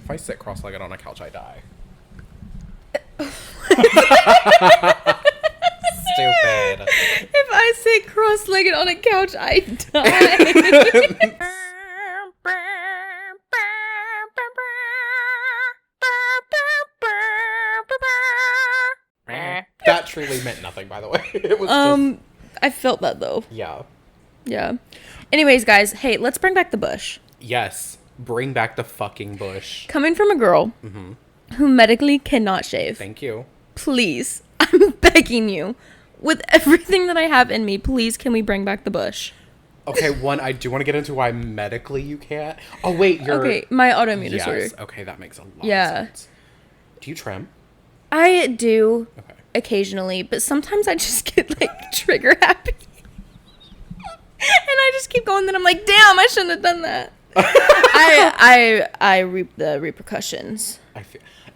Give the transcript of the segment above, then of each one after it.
If I sit cross-legged on a couch, I die. Stupid. If I sit cross-legged on a couch, I die. That truly meant nothing, by the way. It was just... I felt that though. Yeah. Yeah. Anyways, guys, hey, let's bring back the bush. Yes. Bring back the fucking bush. Coming from a girl who medically cannot shave. Thank you. Please, I'm begging you. With everything that I have in me, please can we bring back the bush? Okay, one, I do want to get into why medically you can't. Oh, wait, you're... Okay, my autoimmune disorder. Okay, that makes a lot of sense. Do you trim? I do occasionally, but sometimes I just get, like, trigger happy. And I just keep going, then I'm like, damn, I shouldn't have done that. I reap the repercussions.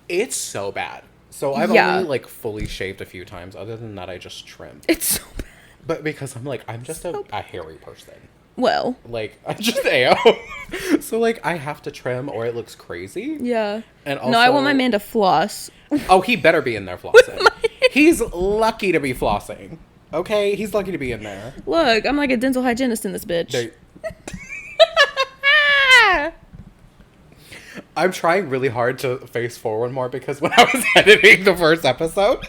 It's so bad. So I've only, like, fully shaved a few times. Other than that, I just trim. It's so bad. But because I'm just a hairy person. Well. Like, I just am. So, like, I have to trim or it looks crazy. Yeah. And also... No, I want my man to floss. Oh, he better be in there flossing. He's lucky to be flossing. Okay? He's lucky to be in there. Look, I'm like a dental hygienist in this bitch. I'm trying really hard to face forward more because when I was editing the first episode,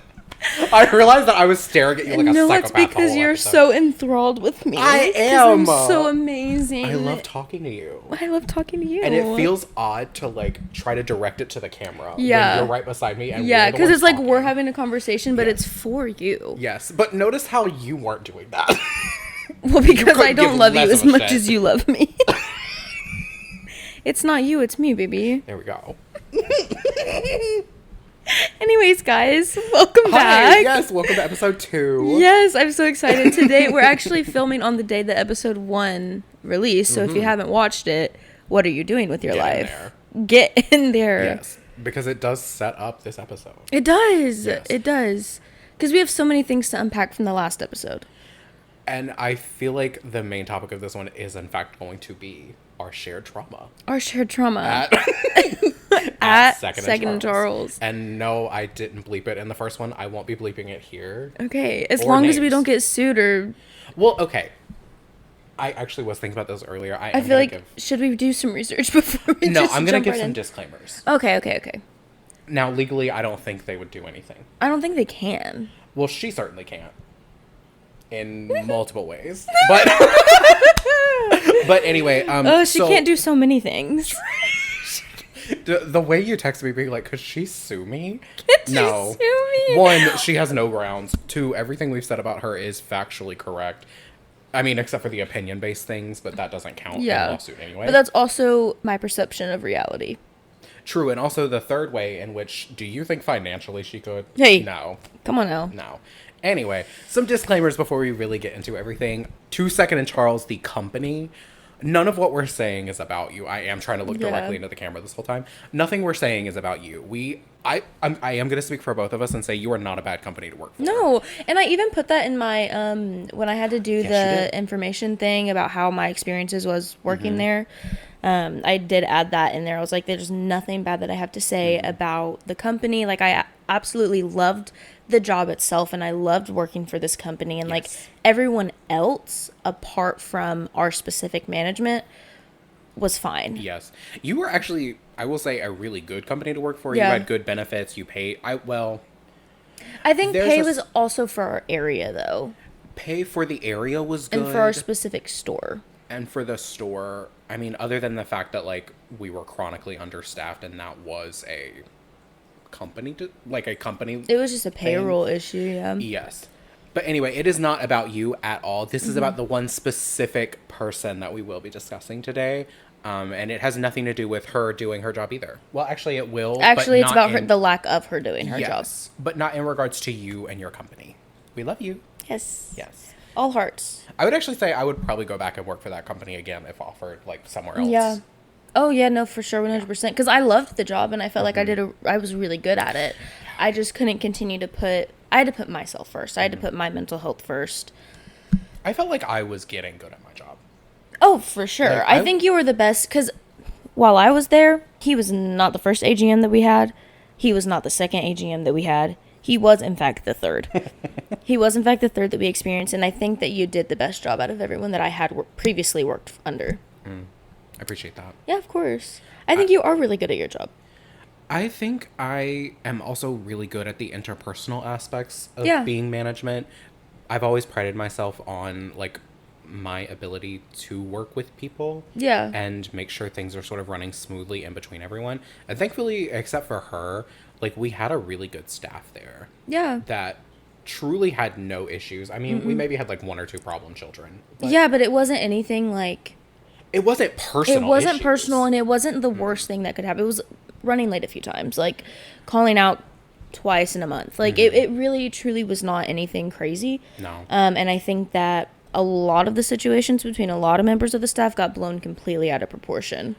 I realized that I was staring at you like a psychopath. No, it's because you're so enthralled with me. I am. I'm so amazing. I love talking to you. I love talking to you. And it feels odd to like try to direct it to the camera. Yeah. When you're right beside me. And yeah, because it's talking. Like we're having a conversation, but it's for you. Yes, but notice how you weren't doing that. Well, because I don't love you as much as you love me. It's not you, it's me, baby. There we go. Anyways, guys, welcome back. Yes, welcome to episode 2. Yes, I'm so excited. Today, we're actually filming on the day that episode 1 released. So if you haven't watched it, what are you doing with your life? Get in there. Yes, because it does set up this episode. It does. Yes. It does. Because we have so many things to unpack from the last episode. And I feel like the main topic of this one is, in fact, going to be our shared trauma. Our shared trauma. At Second and Charles. And no, I didn't bleep it in the first one. I won't be bleeping it here. Okay, as long as we don't get sued or... Well, okay. I actually was thinking about this earlier. I feel like, should we do some research before we No, I'm going to give some disclaimers. Okay. Now, legally, I don't think they would do anything. I don't think they can. Well, she certainly can't. In multiple ways. But but anyway, she can't do so many things. The way you text me being like, could she sue me? Could she sue me? 1, she has no grounds. 2, everything we've said about her is factually correct. I mean, except for the opinion-based things, but that doesn't count in a lawsuit anyway. But that's also my perception of reality. True, and also the third way in which, do you think financially she could? Hey. No. Come on now. No. Anyway, some disclaimers before we really get into everything. 2 Second and Charles, the company. None of what we're saying is about you. I am trying to look directly into the camera this whole time. Nothing we're saying is about you. I am going to speak for both of us and say you are not a bad company to work for. No, and I even put that in my when I had to do the information thing about how my experiences was working there. I did add that in there. I was like, there's nothing bad that I have to say about the company. Like, I absolutely loved the job itself, and I loved working for this company. And, like, everyone else, apart from our specific management, was fine. Yes. You were actually, I will say, a really good company to work for. Yeah. You had good benefits. You paid, I think pay was also for our area, though. Pay for the area was good. And for our specific store. And for the store, I mean, other than the fact that, like, we were chronically understaffed and that was a company, It was just a payroll issue, yeah. Yes. But anyway, it is not about you at all. This is about the one specific person that we will be discussing today. And it has nothing to do with her doing her job either. Well, actually, it will. Actually, it's about the lack of her doing her job. But not in regards to you and your company. We love you. Yes. Yes. All hearts. I would actually say I would probably go back and work for that company again if offered, like, somewhere else. Yeah. Oh, yeah, no, for sure, 100%. Because I loved the job, and I felt like I was really good at it. I just couldn't continue to I had to put myself first. I had to put my mental health first. I felt like I was getting good at my job. Oh, for sure. Like, I think you were the best, because while I was there, he was not the first AGM that we had. He was not the second AGM that we had. He was, in fact, the third. He was, in fact, the third that we experienced, and I think that you did the best job out of everyone that I had previously worked under. I appreciate that. Yeah, of course. I think you are really good at your job. I think I am also really good at the interpersonal aspects of being management. I've always prided myself on, like, my ability to work with people. Yeah. And make sure things are sort of running smoothly in between everyone. And thankfully, except for her, like, we had a really good staff there. Yeah. That truly had no issues. I mean, we maybe had, like, 1 or 2 problem children. But yeah, but it wasn't anything, like... It wasn't personal. It wasn't issues. personal, and it wasn't the worst thing that could happen. It was running late a few times, like, calling out twice in a month. Like, it really, truly was not anything crazy. No. And I think that a lot of the situations between a lot of members of the staff got blown completely out of proportion.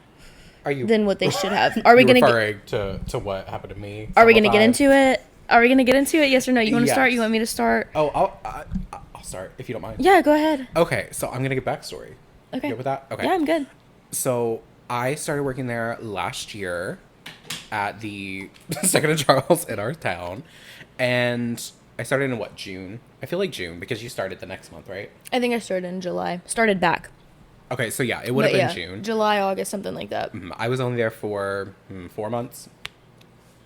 Than what they should have. Are we going to what happened to me? Are we going to get into it? Are we going to get into it? Yes or no? You want to start? You want me to start? Oh, I'll start if you don't mind. Yeah, go ahead. Okay, so I'm going to give backstory. Okay. You good with that? Okay. Yeah, I'm good. So I started working there last year at the Second and Charles in our town, and I started in June? I feel like June because you started the next month, right? I think I started in July. Started back. Okay, so yeah, it would have been June. July, August, something like that. I was only there for 4 months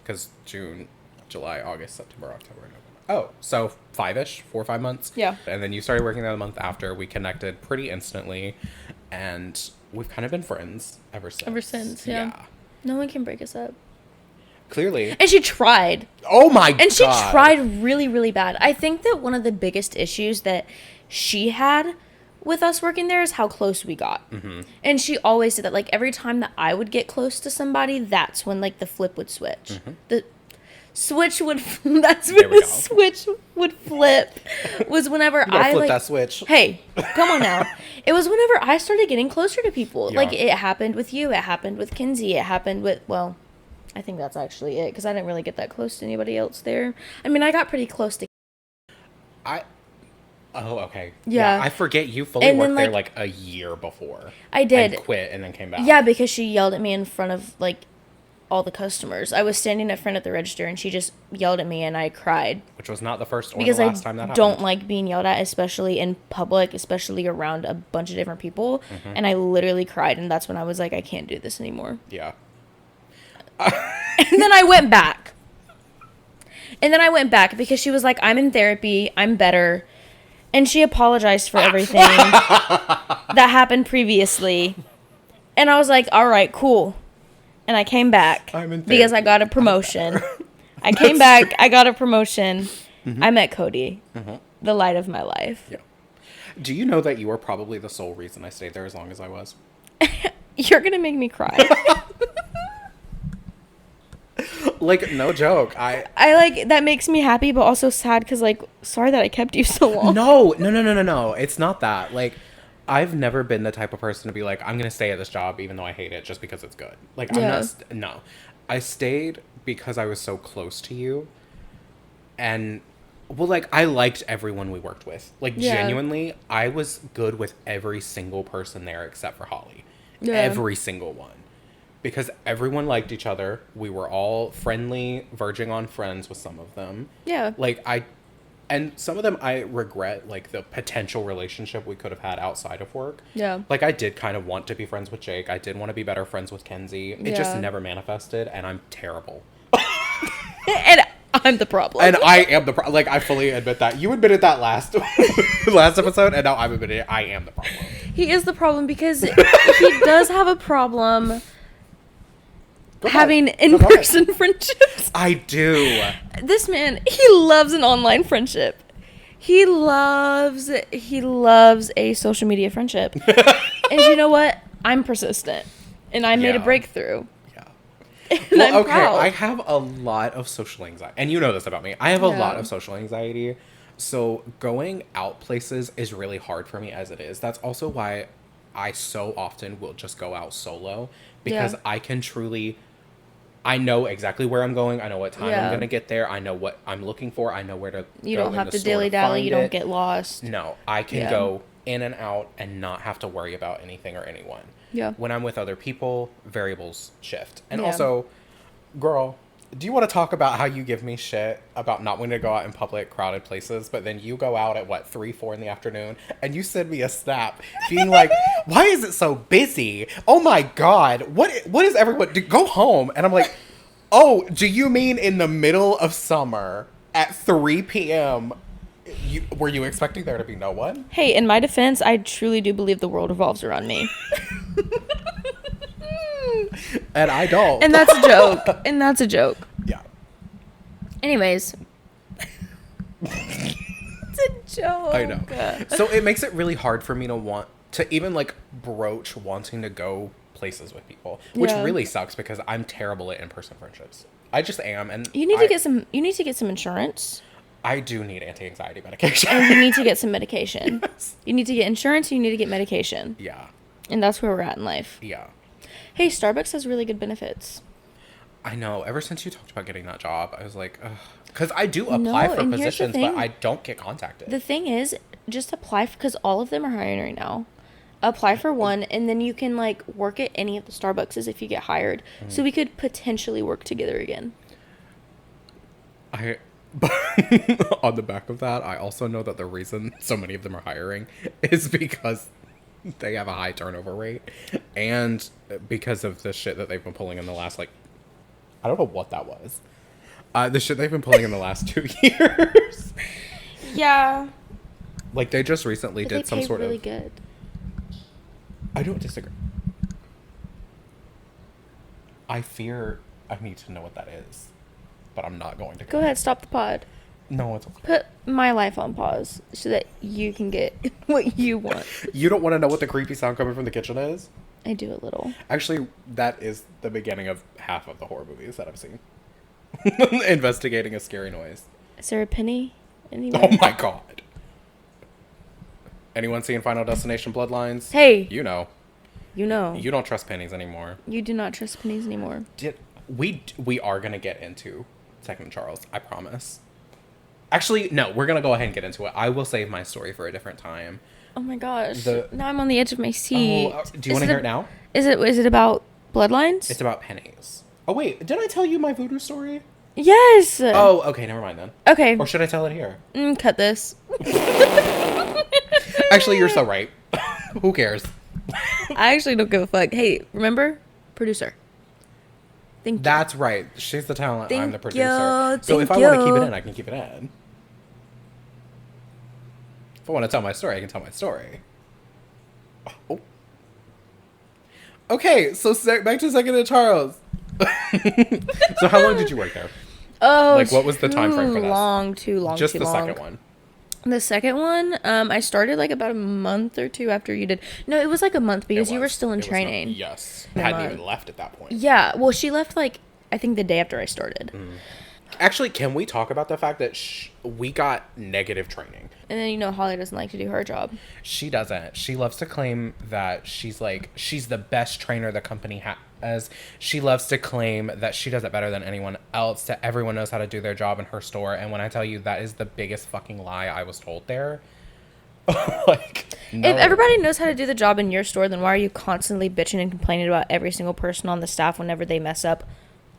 because June, July, August, September, October, November. Oh, so 5-ish, 4 or 5 months. Yeah. And then you started working there the month after. We connected pretty instantly, and we've kind of been friends ever since. Yeah. No one can break us up. Clearly. And she tried. Oh my God. And she tried really, really bad. I think that one of the biggest issues that she had with us working there is how close we got. And she always did that. Like, every time that I would get close to somebody, that's when, like, the flip would switch. The switch would... That's when the switch would flip. Was whenever I, flip like... that switch. Hey, come on now. It was whenever I started getting closer to people. Yeah. Like, it happened with you. It happened with Kinsey. It happened with... Well, I think that's actually it, because I didn't really get that close to anybody else there. I mean, I got pretty close to... Oh, okay. Yeah. I forget you fully worked there, like, a year before. I did. And quit and then came back. Yeah, because she yelled at me in front of, like, all the customers. I was standing in front of the register, and she just yelled at me, and I cried. Which was not the first or the last time that happened. Because I don't like being yelled at, especially in public, especially around a bunch of different people. And I literally cried, and that's when I was like, I can't do this anymore. Yeah. And then I went back. Because she was like, I'm in therapy. I'm better. And she apologized for everything that happened previously. And I was like, all right, cool. And I came back because I got a promotion. I came back. I got a promotion. I met Cody, the light of my life. Yeah. Do you know that you were probably the sole reason I stayed there as long as I was? You're going to make me cry. Like, no joke. I like, that makes me happy, but also sad because, like, sorry that I kept you so long. No. It's not that. Like, I've never been the type of person to be like, I'm going to stay at this job even though I hate it just because it's good. Like, no. I stayed because I was so close to you. And, well, like, I liked everyone we worked with. Like, genuinely, I was good with every single person there except for Holly. Yeah. Every single one. Because everyone liked each other. We were all friendly, verging on friends with some of them. Yeah. Like, and some of them I regret, like, the potential relationship we could have had outside of work. Yeah. Like, I did kind of want to be friends with Jake. I did want to be better friends with Kenzie. It just never manifested, and I'm terrible. And I'm the problem. And I am the problem. Like, I fully admit that. You admitted that last episode, and now I'm admitting it. I am the problem. He is the problem because he does have a problem having in-person friendships. I do. This man, he loves an online friendship. He loves a social media friendship. And you know what? I'm persistent. And I made a breakthrough. Yeah. And I'm proud. I have a lot of social anxiety. And you know this about me. I have a lot of social anxiety. So going out places is really hard for me as it is. That's also why I so often will just go out solo. Because I can truly... I know exactly where I'm going. I know what time I'm going to get there. I know what I'm looking for. I know where to You don't have to dilly-dally. You don't get lost. No, I can go in and out and not have to worry about anything or anyone. Yeah. When I'm with other people, variables shift. And also, girl, do you want to talk about how you give me shit about not wanting to go out in public, crowded places, but then you go out at, 3, 4 in the afternoon, and you send me a snap being like, why is it so busy? Oh my God, what is everyone, go home. And I'm like, oh, do you mean in the middle of summer at 3 p.m., were you expecting there to be no one? Hey, in my defense, I truly do believe the world revolves around me. And I don't. And that's a joke. Yeah. Anyways. It's a joke. I know. So it makes it really hard for me to even broach wanting to go places with people, which really sucks because I'm terrible at in-person friendships. I just am. And you need to get some insurance. I do need anti-anxiety medication. And you need to get some medication. Yes. You need to get insurance, you need to get medication. Yeah. And that's where we're at in life. Yeah. Hey, Starbucks has really good benefits. I know. Ever since you talked about getting that job, I was like, ugh. Because I do apply for positions, but I don't get contacted. The thing is, just apply, because all of them are hiring right now. Apply for one, and then you can, work at any of the Starbucks if you get hired. Mm-hmm. So we could potentially work together again. On the back of that, I also know that the reason so many of them are hiring is because they have a high turnover rate, and because of the shit that they've been pulling in the last, I don't know what that was. The shit they've been pulling in the last 2 years. Yeah. They just recently did some sort really of... good. I don't disagree. I fear I need to know what that is, but I'm not going to. Go ahead, stop the pod. No, it's okay. Put my life on pause so that you can get what you want. You don't want to know what the creepy sound coming from the kitchen is? I do a little. Actually, that is the beginning of half of the horror movies that I've seen. Investigating a scary noise. Is there a penny? Anyone? Oh my God. Anyone seeing Final Destination Bloodlines? Hey. You know. You know. You don't trust pennies anymore. You do not trust pennies anymore. We are going to get into Second Charles. I promise. Actually, no. We're going to go ahead and get into it. I will save my story for a different time. Oh my gosh. Now I'm on the edge of my seat. Do you want to hear it now? Is it about bloodlines? It's about pennies. Oh, wait. Did I tell you my voodoo story? Yes. Oh, okay. Never mind then. Okay. Or should I tell it here? Cut this. Actually, you're so right. Who cares? I actually don't give a fuck. Hey, remember? Producer. Thank you. That's right. She's the talent. I'm the producer. Thank so if I want to keep it in, I can keep it in. If I want to tell my story, I can tell my story. Oh. Okay, so back to Second and Charles. So how long did you work there? Oh, what was the time frame for this? Too long. Just the second one. The second one, I started about a month or two after you did. No, it was a month because you were still in training. Yes. Hadn't even left at that point. Yeah, well, she left I think the day after I started. Mm. Actually, can we talk about the fact that we got negative training? And then, Holly doesn't like to do her job. She doesn't. She loves to claim that she's the best trainer the company has. She loves to claim that she does it better than anyone else, that everyone knows how to do their job in her store. And when I tell you that is the biggest fucking lie I was told there. No. If everybody knows how to do the job in your store, then why are you constantly bitching and complaining about every single person on the staff whenever they mess up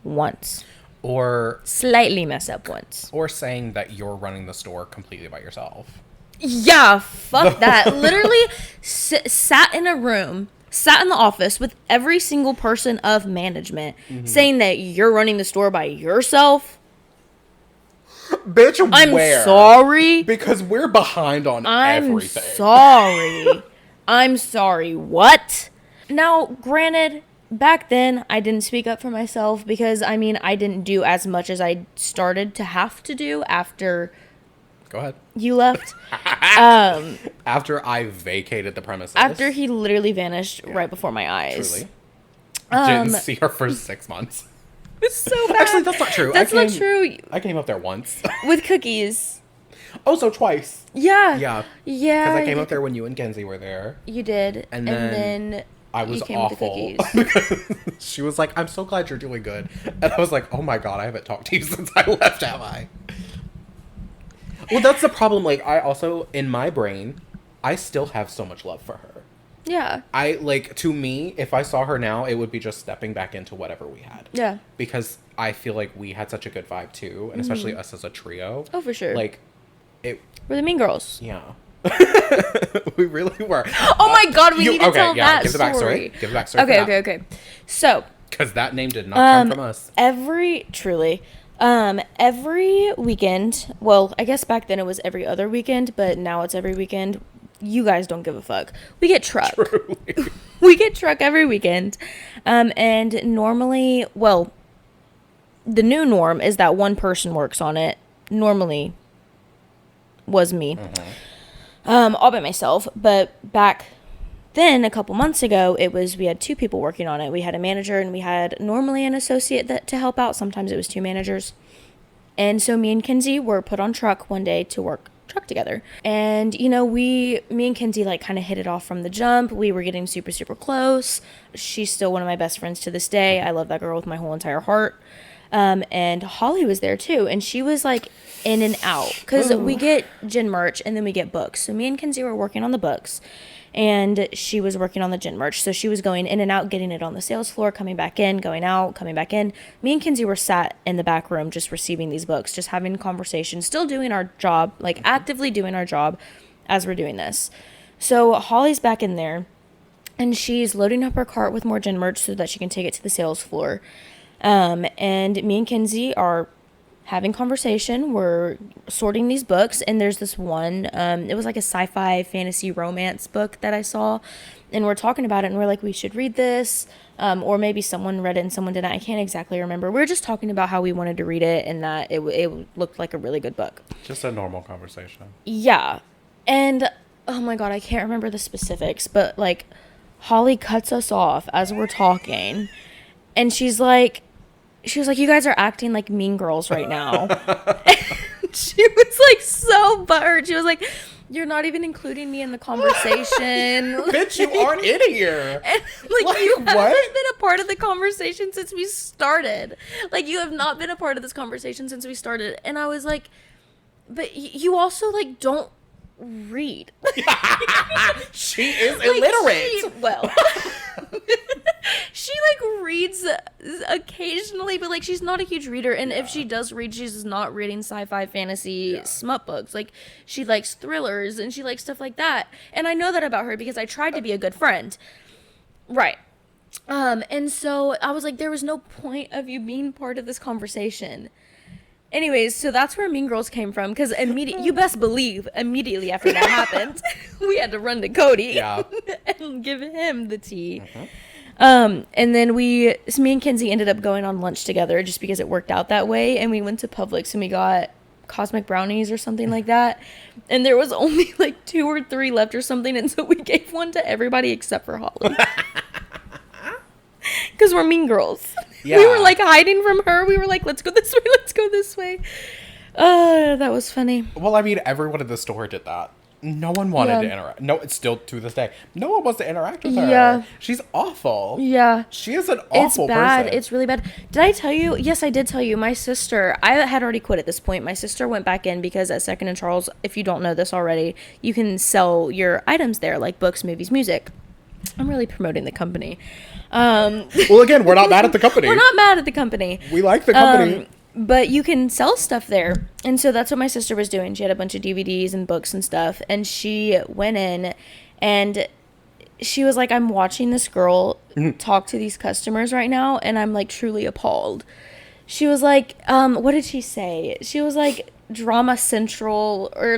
once? Or slightly mess up once. Or saying that you're running the store completely by yourself. Yeah, fuck that. Literally sat in the office with every single person of management saying that you're running the store by yourself. Bitch, I'm sorry. Because we're behind on everything. I'm sorry. What? Now, granted, back then, I didn't speak up for myself because, I didn't do as much as I started to have to do after... Go ahead. You left. After I vacated the premises. After he literally vanished right before my eyes. Truly. Didn't see her for 6 months. It's so bad. Actually, that's not true. That's not true. I came up there once. With cookies. Oh, so twice. Yeah. Yeah. Yeah. Because I came up there when you and Kenzie were there. You did. And then I was awful. Because she was like, I'm so glad you're doing good. And I was like, oh my God, I haven't talked to you since I left, have I? Well, that's the problem. I also, in my brain, I still have so much love for her. Yeah. To me, if I saw her now, it would be just stepping back into whatever we had. Yeah. Because I feel like we had such a good vibe too, and especially us as a trio. Oh, for sure. Like, we're the mean girls. Yeah. We really were. Oh my God, we need to tell that give the story. Give the backstory. Okay. So. Because that name did not come from us. Every weekend, well, I guess back then it was every other weekend, but now it's every weekend. You guys don't give a fuck. We get truck. Truly. We get truck every weekend. And normally, well, the new norm is that one person works on it. Normally was me. All by myself. But back then, a couple months ago, we had 2 people working on it. We had a manager and we had normally an associate to help out. Sometimes it was 2 managers. And so me and Kinsey were put on truck one day to work truck together. And, me and Kinsey kind of hit it off from the jump. We were getting super, super close. She's still one of my best friends to this day. I love that girl with my whole entire heart. And Holly was there too. And she was in and out because we get gin merch and then we get books. So me and Kinsey were working on the books and she was working on the gin merch. So she was going in and out, getting it on the sales floor, coming back in, going out, coming back in. Me and Kinsey were sat in the back room just receiving these books, just having conversations, still doing our job, actively doing our job as we're doing this. So Holly's back in there and she's loading up her cart with more gin merch so that she can take it to the sales floor. And me and Kinsey are having conversation. We're sorting these books, and there's this one, it was a sci-fi fantasy romance book that I saw, and we're talking about it, and we're like, we should read this, or maybe someone read it and someone didn't. I can't exactly remember. We were just talking about how we wanted to read it and that it looked like a really good book. Just a normal conversation. Yeah. And, oh my God, I can't remember the specifics, but, Holly cuts us off as we're talking, and she's like, you guys are acting like mean girls right now. She was so butthurt. She was like, you're not even including me in the conversation. Bitch, you aren't in here. And, you haven't been a part of the conversation since we started. You have not been a part of this conversation since we started. And I was like, but you also don't read. She is illiterate. She reads occasionally, but she's not a huge reader, and if she does read, she's not reading sci-fi fantasy smut books. She likes thrillers and she likes stuff like that, and I know that about her because I tried to be a good friend, right? And so I was like, there was no point of you being part of this conversation. Anyways, so that's where Mean Girls came from, because you best believe immediately after that happened, we had to run to Cody and give him the tea. And then me and Kinsey ended up going on lunch together just because it worked out that way, and we went to Publix and we got cosmic brownies or something like that, and there was only 2 or 3 left or something, and so we gave one to everybody except for Holly. Because we're mean girls. Yeah. We were hiding from her. We were let's go this way, let's go this way. That was funny. Well, everyone at the store did that. No one wanted to interact. No, it's still to this day. No one wants to interact with her. Yeah. She's awful. Yeah. She is an awful person. It's bad. It's really bad. Did I tell you? Yes, I did tell you. My sister, I had already quit at this point. My sister went back in because at Second and Charles, if you don't know this already, you can sell your items there, like books, movies, music. I'm really promoting the company. Well, again, we're not mad at the company. We're not mad at the company. We like the company. But you can sell stuff there. And so that's what my sister was doing. She had a bunch of DVDs and books and stuff. And she went in and she was like, I'm watching this girl talk to these customers right now. And I'm truly appalled. She was like, what did she say? She was like, Drama Central or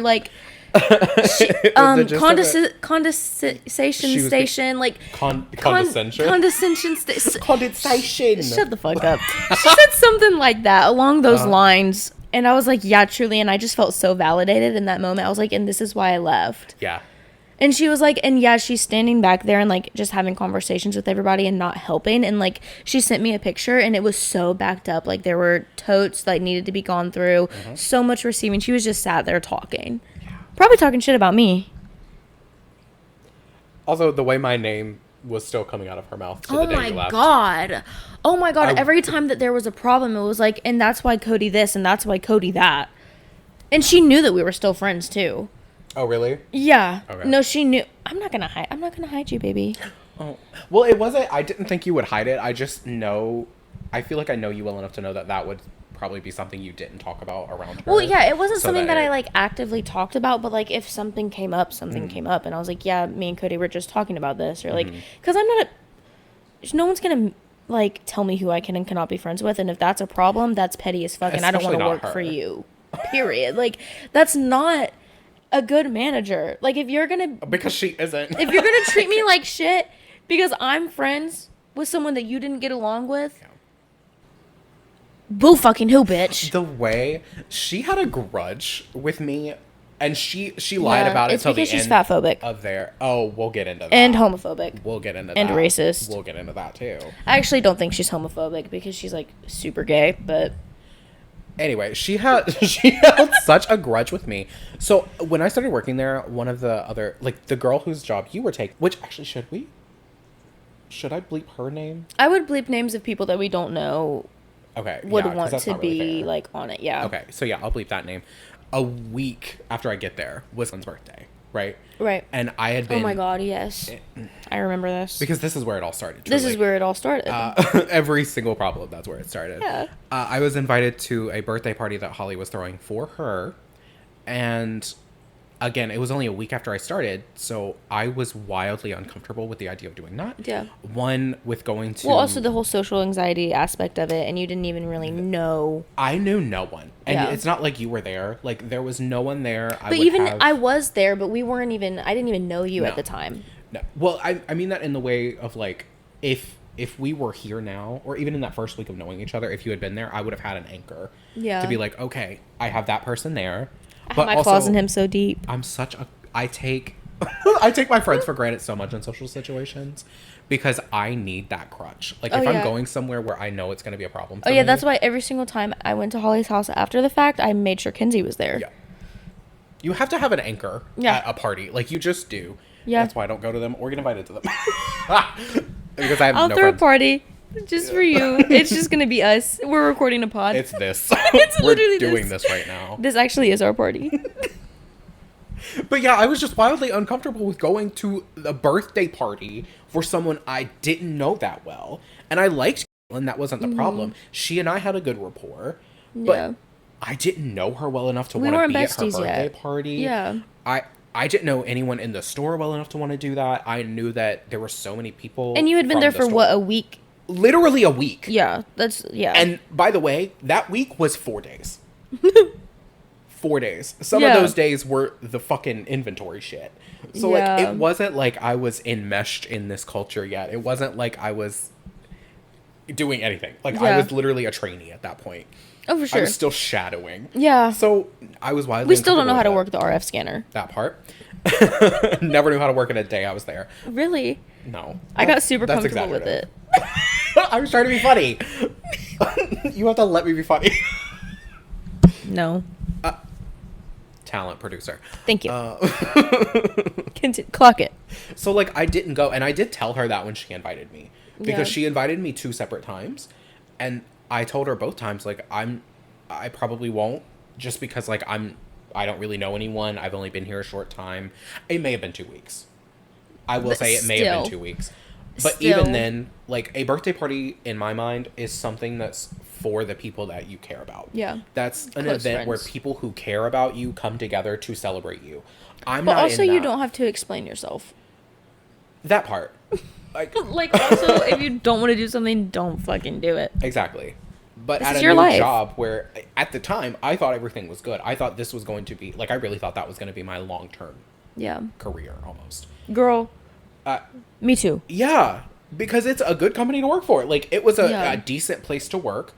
condensation station, condensation station. Condensation. Shut the fuck up. She said something like that along those lines, and I was like, yeah, truly, and I just felt so validated in that moment. I was like, and this is why I left. Yeah. And she was like, and yeah, she's standing back there and just having conversations with everybody and not helping. And she sent me a picture and it was so backed up. There were totes needed to be gone through. So much receiving. She was just sat there talking. Probably talking shit about me. Also, the way my name was still coming out of her mouth. Oh my god. Oh my god. Every time that there was a problem, it was and that's why Cody this and that's why Cody that. And she knew that we were still friends too. Oh, really? Yeah. Okay. No, she knew. I'm not gonna hide you, baby. Oh. Well, it wasn't... I didn't think you would hide it. I just know... I feel like I know you well enough to know that that would probably be something you didn't talk about around her. Well, yeah, it wasn't so something that I, like, actively talked about, but, like, if something came up, came up, and I was like, yeah, me and Cody were just talking about this, or, like, because I'm not no one's gonna, like, tell me who I can and cannot be friends with, and if that's a problem, that's petty as fuck, and I don't want to work for you, period. Like, that's not a good manager. Like, if you're gonna... Because she isn't. If you're gonna treat me like shit because I'm friends with someone that you didn't get along with... Yeah. Boo fucking who, bitch. The way she had a grudge with me, and she lied about it till the end. It's because she's fatphobic. Of their... Oh, we'll get into that. And homophobic. We'll get into that. And racist. We'll get into that too. I actually don't think she's homophobic because she's like super gay, but... Anyway, she had such a grudge with me. So when I started working there, one of the other, like, the girl whose job you were taking, which actually should I bleep her name? I would bleep names of people that we don't know. Okay. Would want to be really like on it. Yeah. Okay. So yeah, I'll bleep that name. A week after I get there was Lynn's birthday, right? Right. And I had been... Oh my God, yes. I remember this. Because this is where it all started. Truly. This is where it all started. Every single problem, that's where it started. Yeah. I was invited to a birthday party that Holly was throwing for her. And again, it was only a week after I started, so I was wildly uncomfortable with the idea of doing that. Yeah. One, with going to... Well, also the whole social anxiety aspect of it, and you didn't even really know... I knew no one. And it's not like you were there. Like, there was no one there. I was there, but we weren't even... I didn't even know you at the time. No. Well, I mean that in the way of, like, if we were here now, or even in that first week of knowing each other, if you had been there, I would have had an anchor. Yeah. To be like, okay, I have that person there. I have my claws in him so deep. I'm such a... I take my friends for granted so much in social situations because I need that crutch. Like, if I'm going somewhere where I know it's going to be a problem for me... that's why every single time I went to Holly's house after the fact, I made sure Kinsey was there. Yeah. You have to have an anchor at a party. Like, you just do. Yeah. That's why I don't go to them or get invited to them. Because I have I'll throw a party just for you. It's just going to be us. We're recording a pod. It's this. It's literally We're doing this right now. This actually is our party. But yeah, I was just wildly uncomfortable with going to a birthday party for someone I didn't know that well. And I liked Caitlin. That wasn't the problem. She and I had a good rapport. But I didn't know her well enough to want to be at her birthday party. Yeah. I didn't know anyone in the store well enough to want to do that. I knew that there were so many people. And you had been there for what, a week? Literally a week. Yeah, And by the way, that week was 4 days. 4 days. Some of those days were the fucking inventory shit. So, like, it wasn't like I was enmeshed in this culture yet. It wasn't like I was doing anything. Like, I was literally a trainee at that point. Oh, for sure. I was still shadowing. Yeah. So, I was wildly We still don't know how to work the RF scanner. That part. Never knew how to work it a day I was there. Really? No. I got super comfortable with it. I was trying to be funny. You have to let me be funny. No. Talent producer. Thank you. Clock it. So, like, I didn't go, and I did tell her that when she invited me. Because she invited me 2 separate times. And I told her both times, like, I probably won't, just because, like, I don't really know anyone. I've only been here a short time. It may have been 2 weeks. I will say it may have been 2 weeks. But even then, like, a birthday party, in my mind, is something that's for the people that you care about. Yeah. That's an event where people who care about you come together to celebrate you. But also, you don't have to explain yourself. That part. Like, also, if you don't want to do something, don't fucking do it. Exactly. But at a new job where, at the time, I thought everything was good. I thought this was going to be, like, I really thought that was going to be my long-term career, almost. Girl. Me too. Yeah. Because it's a good company to work for. Like, it was a decent place to work.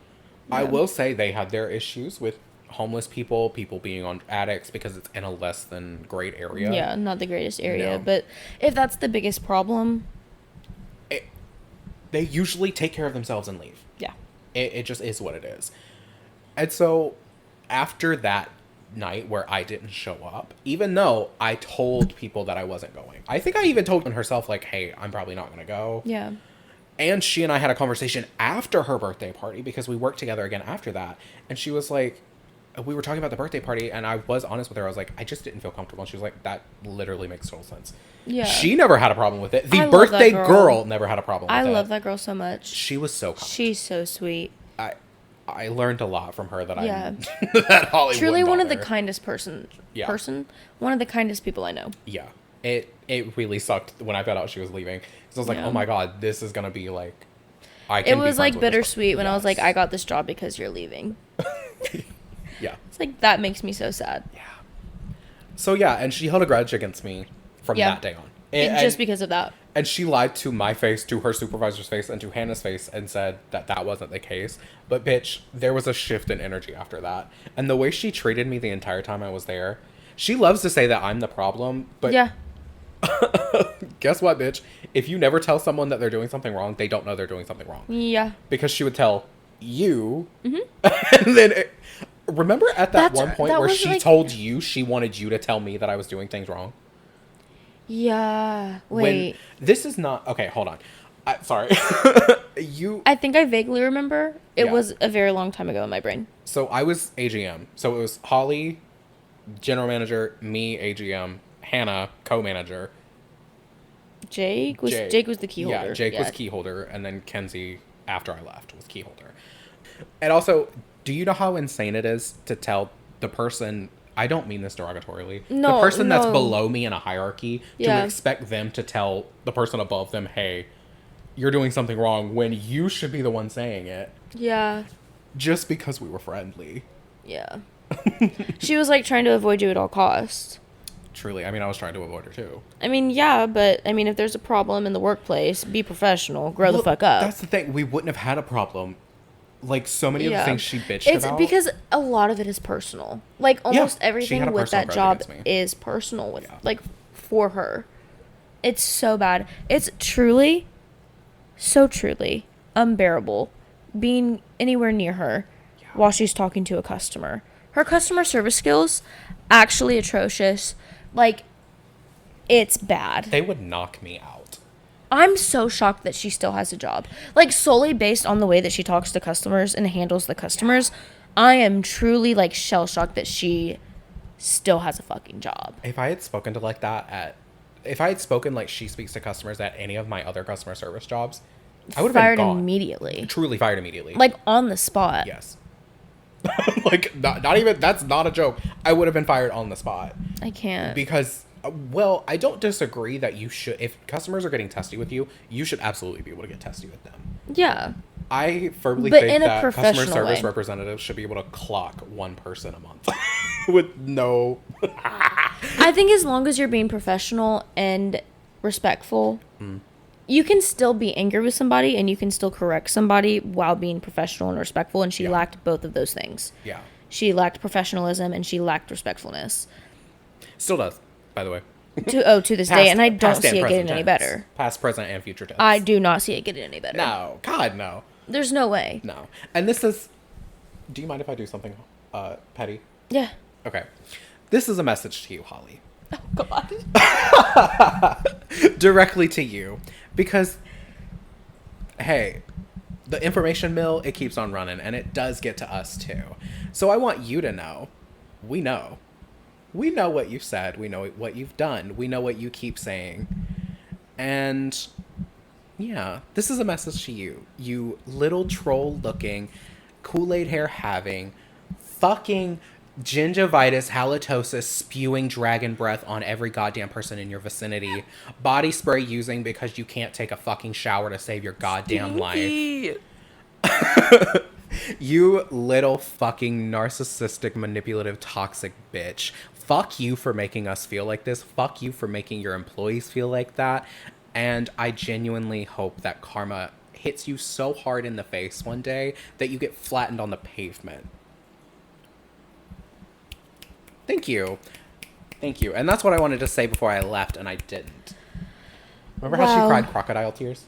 Yeah. I will say they had their issues with homeless people being on addicts because it's in a less than great area. Yeah, not the greatest area. No. But if that's the biggest problem... They usually take care of themselves and leave. Yeah. It just is what it is. And so, after that night where I didn't show up, even though I told people that I wasn't going, I think I even told herself, like, hey, I'm probably not going to go. Yeah. And she and I had a conversation after her birthday party because we worked together again after that. And she was like, we were talking about the birthday party, and I was honest with her. I was like, I just didn't feel comfortable. And she was like, that literally makes total sense. Yeah. She never had a problem with it. The I love birthday that girl never had a problem with it. I love that girl so much. She was so kind. She's so sweet. I learned a lot from her that Yeah. that Holly Truly one of the bother. kindest one of the kindest people I know. Yeah. It really sucked when I found out she was leaving. So I was like, oh my God, this is going to be like, it was like bittersweet when I was like, I got this job because you're leaving. Yeah. It's like, that makes me so sad. Yeah. So yeah, and she held a grudge against me from that day on. And just because of that. And she lied to my face, to her supervisor's face, and to Hannah's face and said that wasn't the case. But bitch, there was a shift in energy after that. And the way she treated me the entire time I was there, she loves to say that I'm the problem, but yeah. Guess what, bitch? If you never tell someone that they're doing something wrong, they don't know they're doing something wrong. Yeah. Because she would tell you, and then remember at that one point where she told you she wanted you to tell me that I was doing things wrong? Yeah. Wait. This is not... Okay, hold on. Sorry. I think I vaguely remember. It was a very long time ago in my brain. So I was AGM. So it was Holly, general manager, me, AGM, Hannah, co-manager. Jake was the key holder. Yeah, Jake was key holder, and then Kenzie, after I left, was key holder. And also, do you know how insane it is to tell the person... I don't mean this derogatorily. No, the person that's below me in a hierarchy, to Yeah. expect them to tell the person above them, hey, you're doing something wrong, when you should be the one saying it. Yeah. Just because we were friendly. Yeah. She was like trying to avoid you at all costs. Truly. I mean, I was trying to avoid her too. I mean, yeah, but I mean, if there's a problem in the workplace, be professional, grow the fuck up. That's the thing. We wouldn't have had a problem. Like, so many of the things she bitched it's about. It's because a lot of it is personal. Like, almost everything with that job is personal with, like, for her. It's so bad. It's truly, so truly unbearable being anywhere near her while she's talking to a customer. Her customer service skills, actually atrocious. Like, it's bad. They would knock me out. I'm so shocked that she still has a job. Like, solely based on the way that she talks to customers and handles the customers, I am truly, like, shell-shocked that she still has a fucking job. If I had spoken to like that if I had spoken like she speaks to customers at any of my other customer service jobs, I would have been gone. Fired immediately. Truly fired immediately. Like, on the spot. Yes. Like, not even, that's not a joke. I would have been fired on the spot. I can't. Because... Well, I don't disagree that you should, if customers are getting testy with you, you should absolutely be able to get testy with them. Yeah. I firmly think that customer service way. Representatives should be able to clock one person a month with no... I think as long as you're being professional and respectful, you can still be angry with somebody and you can still correct somebody while being professional and respectful, and she lacked both of those things. Yeah. She lacked professionalism and she lacked respectfulness. Still does. By the way. To this day, and I don't see it getting any better. Past, present, and future tense. I do not see it getting any better. No. God, no. There's no way. No. And this is... Do you mind if I do something petty? Yeah. Okay. This is a message to you, Holly. Oh, God. Directly to you. Because, hey, the information mill, it keeps on running, and it does get to us, too. So I want you to know, we know. We know what you've said. We know what you've done. We know what you keep saying. And, yeah, this is a message to you. You little troll-looking, Kool-Aid hair having, fucking gingivitis, halitosis, spewing dragon breath on every goddamn person in your vicinity. Body spray using because you can't take a fucking shower to save your goddamn life. You little fucking narcissistic, manipulative, toxic bitch. Fuck you for making us feel like this. Fuck you for making your employees feel like that. And I genuinely hope that karma hits you so hard in the face one day that you get flattened on the pavement. Thank you. Thank you. And that's what I wanted to say before I left, and I didn't. Remember how she cried crocodile tears?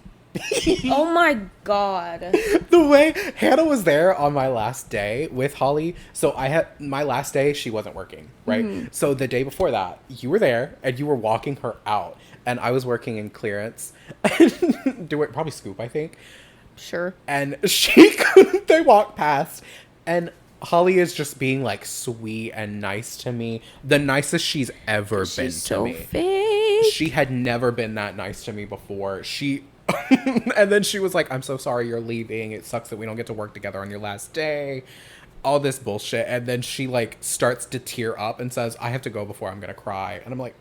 Oh my God. The way Hannah was there on my last day with Holly. So I had my last day, she wasn't working, right? Mm-hmm. So the day before that, you were there and you were walking her out, and I was working in clearance. Probably scoop, I think. Sure. And they walked past, and Holly is just being like sweet and nice to me. The nicest she's ever been to so me. Fake. She had never been that nice to me before. And then she was like, I'm so sorry you're leaving. It sucks that we don't get to work together on your last day. All this bullshit. And then she like starts to tear up and says, I have to go before I'm going to cry. And I'm like,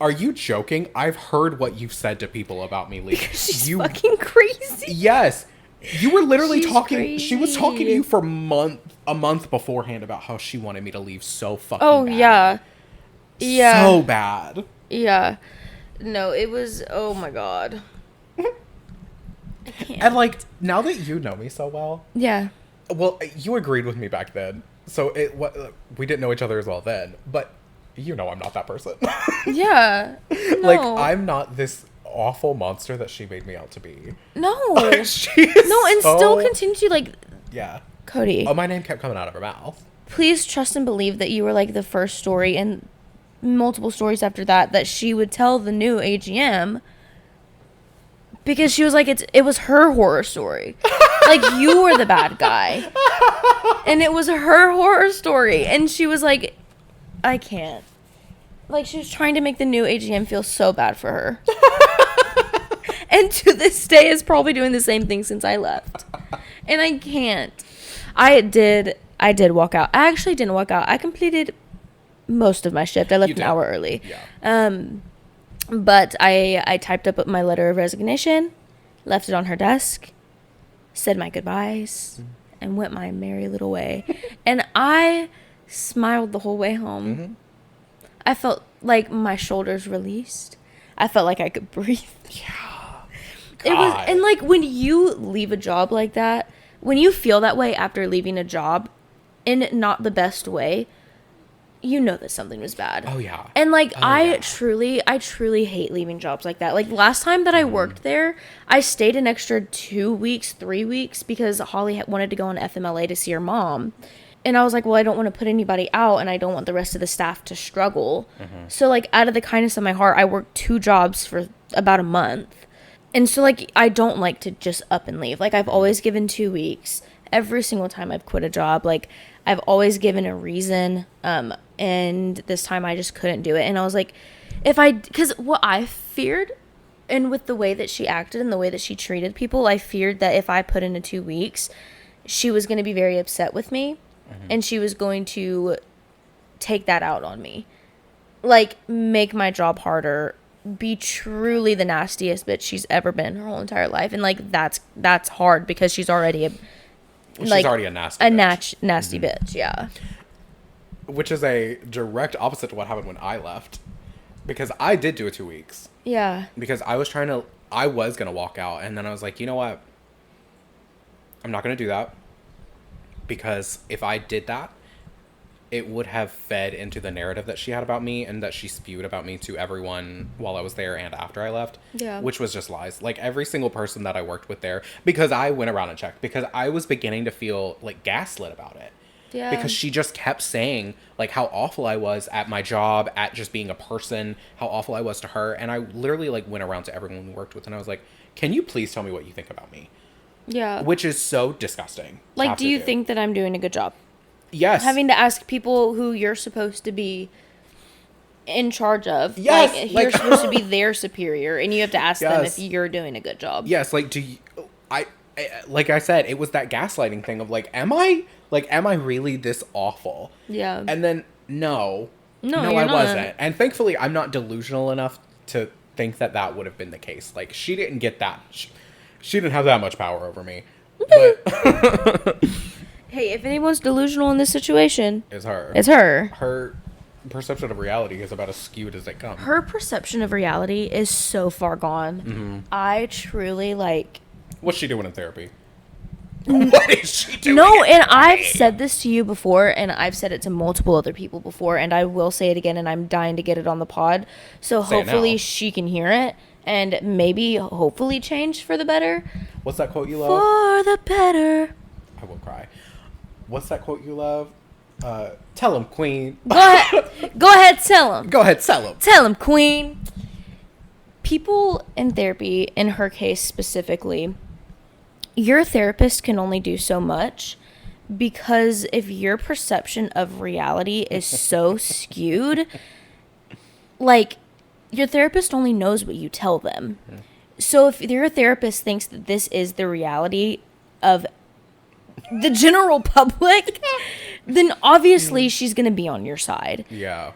are you joking? I've heard what you've said to people about me leaving. She's fucking crazy. Yes. You were literally talking. Crazy. She was talking to you for a month beforehand about how she wanted me to leave so fucking bad. Yeah. Yeah. So bad. Yeah. No, it was, oh my God. I can't. And like, now that you know me so well. Yeah. Well, you agreed with me back then. So we didn't know each other as well then. But you know I'm not that person. Yeah. No. Like, I'm not this awful monster that she made me out to be. No. Still continue to, like... Yeah. Cody. Oh, my name kept coming out of her mouth. Please trust and believe that you were, like, the first story and multiple stories after that she would tell the new AGM, because she was like, it was her horror story. Like, you were the bad guy. And it was her horror story. And she was like, I can't. Like, she was trying to make the new AGM feel so bad for her. And to this day is probably doing the same thing since I left. And I can't. I did walk out. I actually didn't walk out. I completed most of my shift. I left an hour early. Yeah. But I typed up my letter of resignation, left it on her desk, said my goodbyes, and went my merry little way. And I smiled the whole way home. Mm-hmm. I felt like my shoulders released. I felt like I could breathe. Yeah. It was, and like, when you leave a job like that, when you feel that way after leaving a job in not the best way, you know that something was bad. Oh yeah. And like, I truly hate leaving jobs like that. Like, last time that I worked there, I stayed an extra 2 weeks, 3 weeks, because Holly wanted to go on FMLA to see her mom. And I was like, well, I don't want to put anybody out, and I don't want the rest of the staff to struggle. Mm-hmm. So like, out of the kindness of my heart, I worked 2 jobs for about a month. And so, like, I don't like to just up and leave. Like, I've always given 2 weeks. Every single time I've quit a job, like, I've always given a reason. And this time I just couldn't do it. And I was like, because what I feared, and with the way that she acted and the way that she treated people, I feared that if I put in a 2 weeks, she was going to be very upset with me. Mm-hmm. And she was going to take that out on me. Like, make my job harder, be truly the nastiest bitch she's ever been her whole entire life. And like, that's hard, because she's already a nasty nasty bitch. Yeah. Which is a direct opposite to what happened when I left, because I did do it 2 weeks. Yeah. Because I was going to walk out, and then I was like, you know what? I'm not going to do that, because if I did that, it would have fed into the narrative that she had about me and that she spewed about me to everyone while I was there and after I left. Yeah. Which was just lies. Like, every single person that I worked with there, because I went around and checked, because I was beginning to feel like gaslit about it. Yeah. Because she just kept saying like how awful I was at my job, at just being a person, how awful I was to her. And I literally like went around to everyone we worked with and I was like, can you please tell me what you think about me? Yeah. Which is so disgusting. Like, do you think that I'm doing a good job? Yes. Having to ask people who you're supposed to be in charge of. Yes. Like, you're supposed to be their superior, and you have to ask them if you're doing a good job. Yes. Like, like I said, it was that gaslighting thing of like, am I really this awful? Yeah. And then no, I wasn't. And thankfully, I'm not delusional enough to think that would have been the case. Like, she didn't get that. She didn't have that much power over me. But hey, if anyone's delusional in this situation, it's her. It's her. Her perception of reality is about as skewed as it comes. Her perception of reality is so far gone. Mm-hmm. I truly like. What's she doing in therapy? What is she doing? No, and I've said this to you before, and I've said it to multiple other people before, and I will say it again, and I'm dying to get it on the pod. So hopefully she can hear it, and maybe, hopefully, change for the better. What's that quote you love? For the better. I will cry. What's that quote you love? Tell him, queen. Go ahead, tell him. Go ahead, tell him. Tell him, queen. People in therapy, in her case specifically, your therapist can only do so much, because if your perception of reality is so skewed, like, your therapist only knows what you tell them. Mm. So if your therapist thinks that this is the reality of the general public, then obviously she's going to be on your side. Yeah.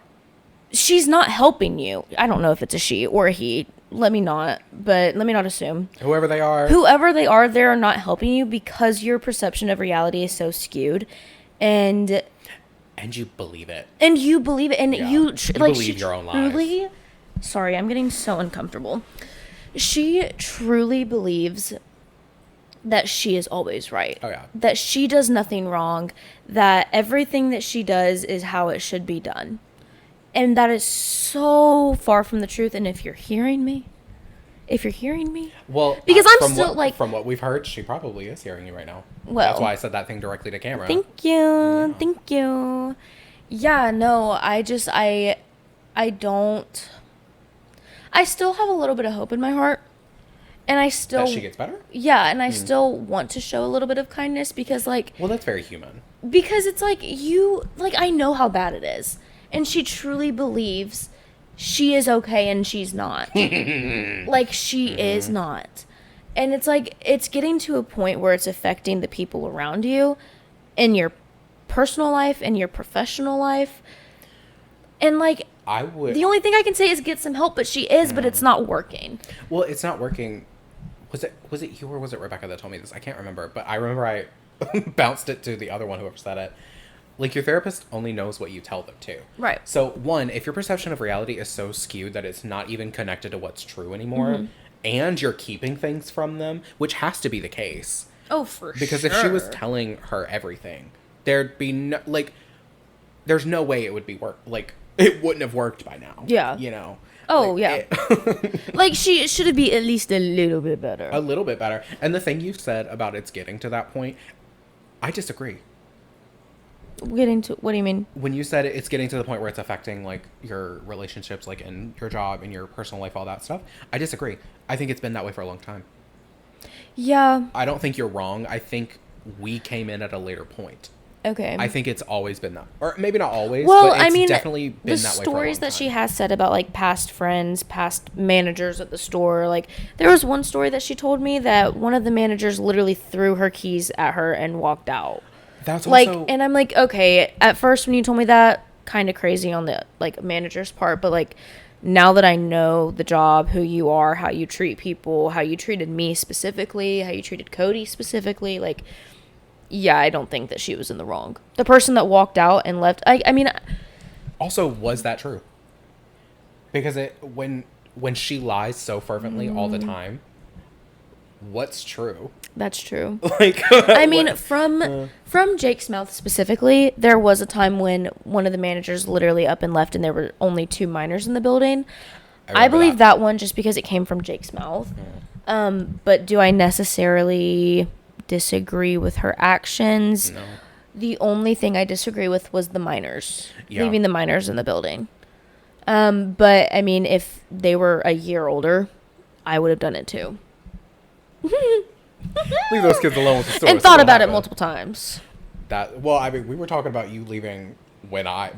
She's not helping you. I don't know if it's a she or a he. Let me not assume. Whoever they are, they're not helping you because your perception of reality is so skewed. And you believe it. And you believe it. And you believe your own lies. Sorry, I'm getting so uncomfortable. She truly believes that she is always right. Oh, yeah. That she does nothing wrong. That everything that she does is how it should be done. And that is so far from the truth. And if you're hearing me, well, because I'm still from what we've heard, she probably is hearing you right now. Well, that's why I said that thing directly to camera. Thank you. Yeah, no, I still have a little bit of hope in my heart. And I still... That she gets better? Yeah, and I still want to show a little bit of kindness because, like... Well, that's very human. Because it's like, I know how bad it is. And she truly believes she is okay and she's not. Like, she is not. And it's like, it's getting to a point where it's affecting the people around you in your personal life and your professional life. And, like... The only thing I can say is get some help, but she is, but it's not working. Well, it's not working. Was it you or was it Rebecca that told me this? I can't remember, but I remember I bounced it to the other one, whoever said it. Like, your therapist only knows what you tell them to. Right. So, one, if your perception of reality is so skewed that it's not even connected to what's true anymore, and you're keeping things from them, which has to be the case. Oh, for sure. Because if she was telling her everything, there'd be no, like, there's no way it would be it wouldn't have worked by now. Yeah. You know? Oh, yeah. Like, she should be at least a little bit better. A little bit better. And the thing you said about it's getting to that point, I disagree. What do you mean? When you said it's getting to the point where it's affecting, like, your relationships, like, in your job, in your personal life, all that stuff, I disagree. I think it's been that way for a long time. Yeah. I don't think you're wrong. I think we came in at a later point. Okay. I think it's always been that. Or maybe not always, well, but it's definitely been that way for a long time. The stories that she has said about, like, past friends, past managers at the store, like, there was one story that she told me that one of the managers literally threw her keys at her and walked out. That's like, also... and I'm like, okay, at first when you told me that, kind of crazy on the, like, manager's part, but, like, now that I know the job, who you are, how you treat people, how you treated me specifically, how you treated Cody specifically, like... Yeah, I don't think that she was in the wrong. The person that walked out and left... I mean... Also, was that true? Because when she lies so fervently all the time, what's true? That's true. Like... I mean, from Jake's mouth specifically, there was a time when one of the managers literally up and left and there were only 2 minors in the building. I believe that one just because it came from Jake's mouth. But do I necessarily... disagree with her actions? No. The only thing I disagree with was the minors. Yeah. Leaving the minors in the building. But I mean, if they were a year older, I would have done it too. Leave those kids alone with the store. And thought about it multiple times. I mean, we were talking about you leaving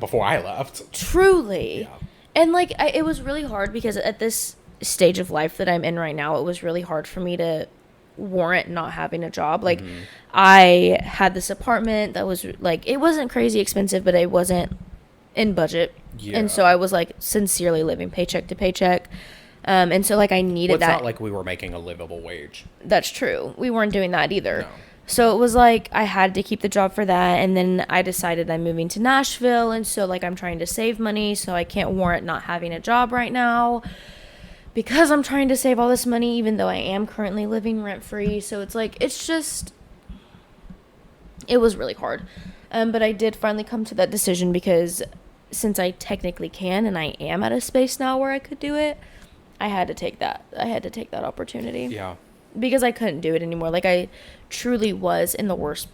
before I left. Truly. Yeah. And like, it was really hard because at this stage of life that I'm in right now, it was really hard for me to warrant not having a job. Like, I had this apartment that was like, it wasn't crazy expensive, but it wasn't in budget. Yeah. And so I was like sincerely living paycheck to paycheck. And so like I needed that. It's not like we were making a livable wage. That's true. We weren't doing that either. No. So it was like I had to keep the job for that. And then I decided I'm moving to Nashville. And so like I'm trying to save money. So I can't warrant not having a job right now. Because I'm trying to save all this money, even though I am currently living rent-free. So it's like, it was really hard. But I did finally come to that decision because since I technically can and I am at a space now where I could do it, I had to take that. I had to take that opportunity. Yeah. Because I couldn't do it anymore. Like, I truly was in the worst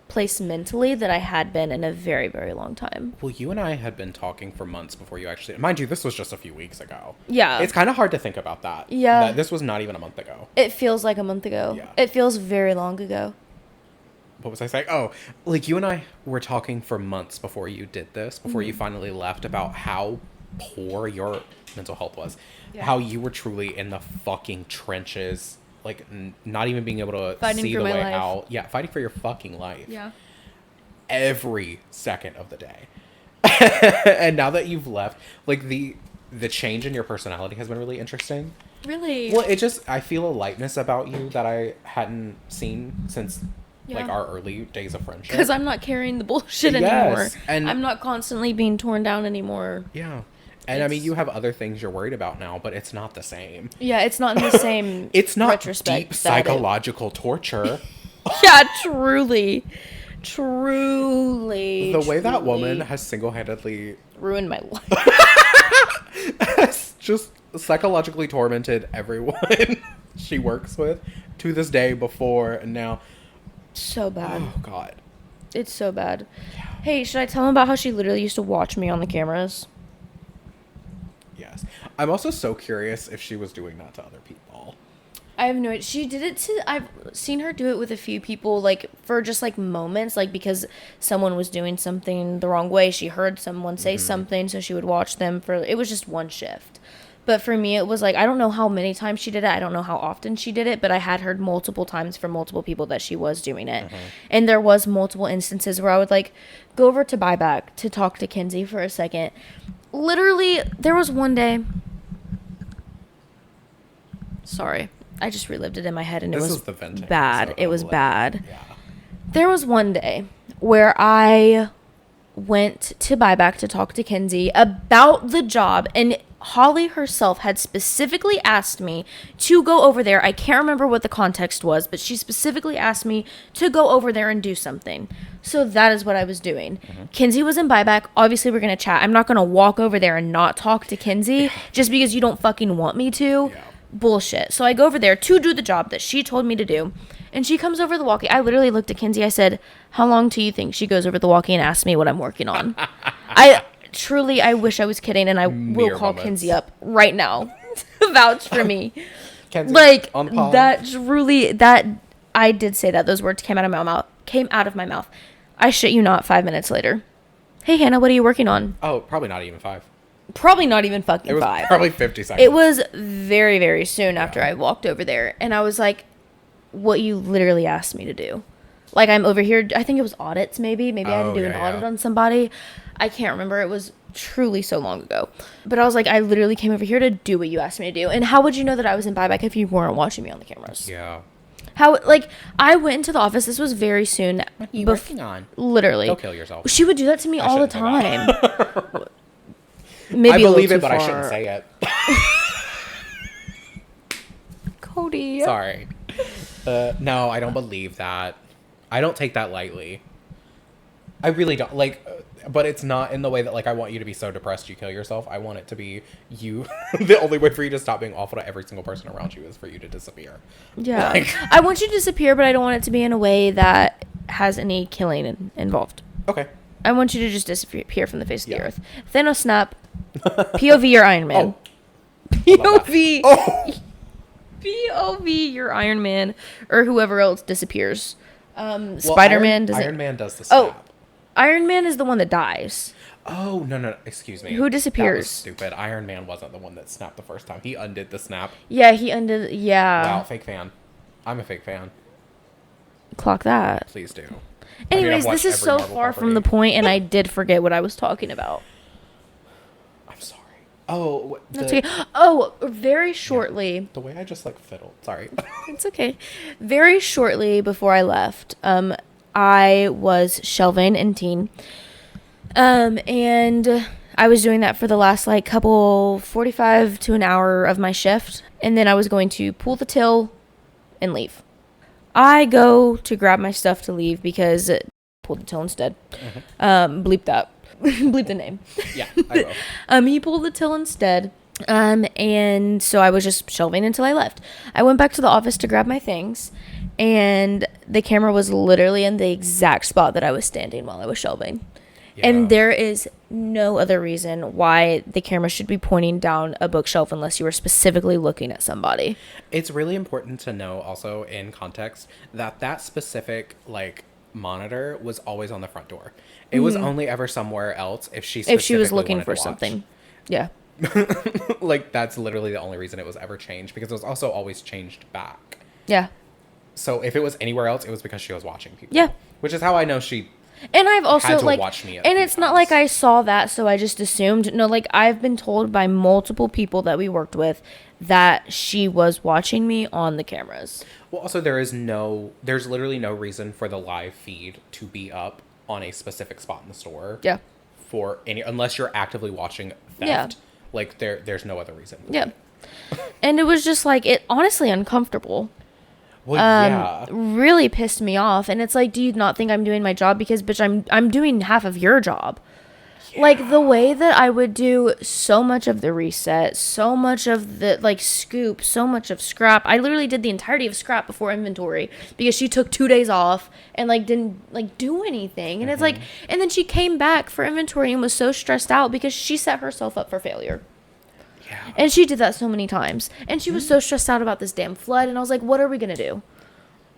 place mentally that I had been in a very, very long time. Well, you and I had been talking for months before you actually... Mind you, this was just a few weeks ago. Yeah. It's kind of hard to think about that. Yeah. This was not even a month ago. It feels like a month ago. Yeah. It feels very long ago. what was I saying? Oh, like, you and I were talking for months before you did this, before you finally left, about how poor your mental health was. Yeah. How you were truly in the fucking trenches, like, not even being able to see the way out. Yeah, fighting for your fucking life. Yeah. Every second of the day. And now that you've left, like, the change in your personality has been really interesting. Really? Well, it just, I feel a lightness about you that I hadn't seen since, like, our early days of friendship. Because I'm not carrying the bullshit anymore. And I'm not constantly being torn down anymore. Yeah. And I mean, you have other things you're worried about now, but it's not the same. Yeah, it's not in the same it's not deep psychological torture. Yeah, truly. Truly. The way that woman has single-handedly ruined my life. Has just psychologically tormented everyone she works with to this day, before and now. So bad. Oh, God. It's so bad. Yeah. Hey, should I tell him about how she literally used to watch me on the cameras? Yes. I'm also so curious if she was doing that to other people. I have no idea. She did it to... I've seen her do it with a few people, like, for just, like, moments, like, because someone was doing something the wrong way. She heard someone say something, so she would watch them for... It was just one shift. But for me, it was, like, I don't know how many times she did it. I don't know how often she did it, but I had heard multiple times from multiple people that she was doing it. And there was multiple instances where I would, like, go over to Buyback to talk to Kinsey for a second. Literally, there was one day... Sorry. I just relived it in my head, and it was bad. It was bad. Yeah. There was one day where I went to Buyback to talk to Kinsey about the job, and Holly herself had specifically asked me to go over there. I can't remember what the context was, but she specifically asked me to go over there and do something. So that is what I was doing. Kinsey was in Buyback. Obviously, we're going to chat. I'm not going to walk over there and not talk to Kinsey just because you don't fucking want me to. Yeah. Bullshit. So I go over there to do the job that she told me to do, and she comes over the walkie. I literally looked at Kinsey. I said, "How long do you think?" She goes over the walkie and asks me what I'm working on. I wish I was kidding, and I will call Kinsey up right now to vouch for me. Kinsey, like, that truly, that I did say that. Those words came out of my mouth. I shit you not, 5 minutes later. Hey, Hannah, what are you working on? Oh, probably not even 5. Probably not even fucking 5. It was probably 50 seconds. It was very, very soon after I walked over there. And I was like, what you literally asked me to do. Like, I'm over here. I think it was audits, maybe. Maybe I had to do an audit on somebody. I can't remember. It was truly so long ago. But I was like, I literally came over here to do what you asked me to do. And how would you know that I was in Buyback if you weren't watching me on the cameras? Yeah. How, like, I went into the office. This was very soon. What are you working on? Literally. Go kill yourself. She would do that to me all the time. Maybe I believe it, but I shouldn't say it. Cody. Sorry. No, I don't believe that. I don't take that lightly. I really don't. Like, but it's not in the way that, like, I want you to be so depressed you kill yourself. I want it to be you. The only way for you to stop being awful to every single person around you is for you to disappear. Yeah. Like, I want you to disappear, but I don't want it to be in a way that has any killing involved. Okay. I want you to just disappear from the face of the earth. Thanos snap. POV, you're Iron Man. POV. POV, you're Iron Man. Or whoever else disappears. Spider-Man doesn't. Iron Man does the snap. Oh, Iron Man is the one that dies. Oh, no. Excuse me. Who disappears? That was stupid. Iron Man wasn't the one that snapped the first time. He undid the snap. Yeah, he undid. Yeah. Wow, fake fan. I'm a fake fan. Clock that. Please do. Anyways, this is so far from the point, and I did forget what I was talking about. I'm sorry. Oh, that's okay. Oh, very shortly. Yeah, the way I just, like, fiddled. Sorry. It's okay. Very shortly before I left, I was shelving in teen. And I was doing that for the last, like, couple 45 to an hour of my shift. And then I was going to pull the till and leave. I go to grab my stuff to leave because pull the till instead. Bleep that. Bleep the name. Yeah, I will. He pulled the till instead. And so I was just shelving until I left. I went back to the office to grab my things, and the camera was literally in the exact spot that I was standing while I was shelving. Yeah. And there is no other reason why the camera should be pointing down a bookshelf unless you are specifically looking at somebody. It's really important to know also in context that specific, like, monitor was always on the front door. It was only ever somewhere else if she was looking for something. Yeah. Like, that's literally the only reason it was ever changed, because it was also always changed back. Yeah. So if it was anywhere else, it was because she was watching people. Yeah. Which is how I know she and I've also had to like watch me. And it's not like I saw that, so I just assumed. No, like, I've been told by multiple people that we worked with that she was watching me on the cameras. Well, also there's literally no reason for the live feed to be up on a specific spot in the store. Yeah. Unless you're actively watching theft. Yeah. Like, there's no other reason. Yeah. And it was just like, it honestly uncomfortable. Well, yeah. Really pissed me off. And it's like, do you not think I'm doing my job? Because, bitch, I'm doing half of your job. Yeah. Like, the way that I would do so much of the reset, so much of the, like, scoop, so much of scrap. I literally did the entirety of scrap before inventory because she took 2 days off and, like, didn't, like, do anything. And it's like, and then she came back for inventory and was so stressed out because she set herself up for failure. Yeah. And she did that so many times. And she was so stressed out about this damn flood. And I was like, what are we going to do?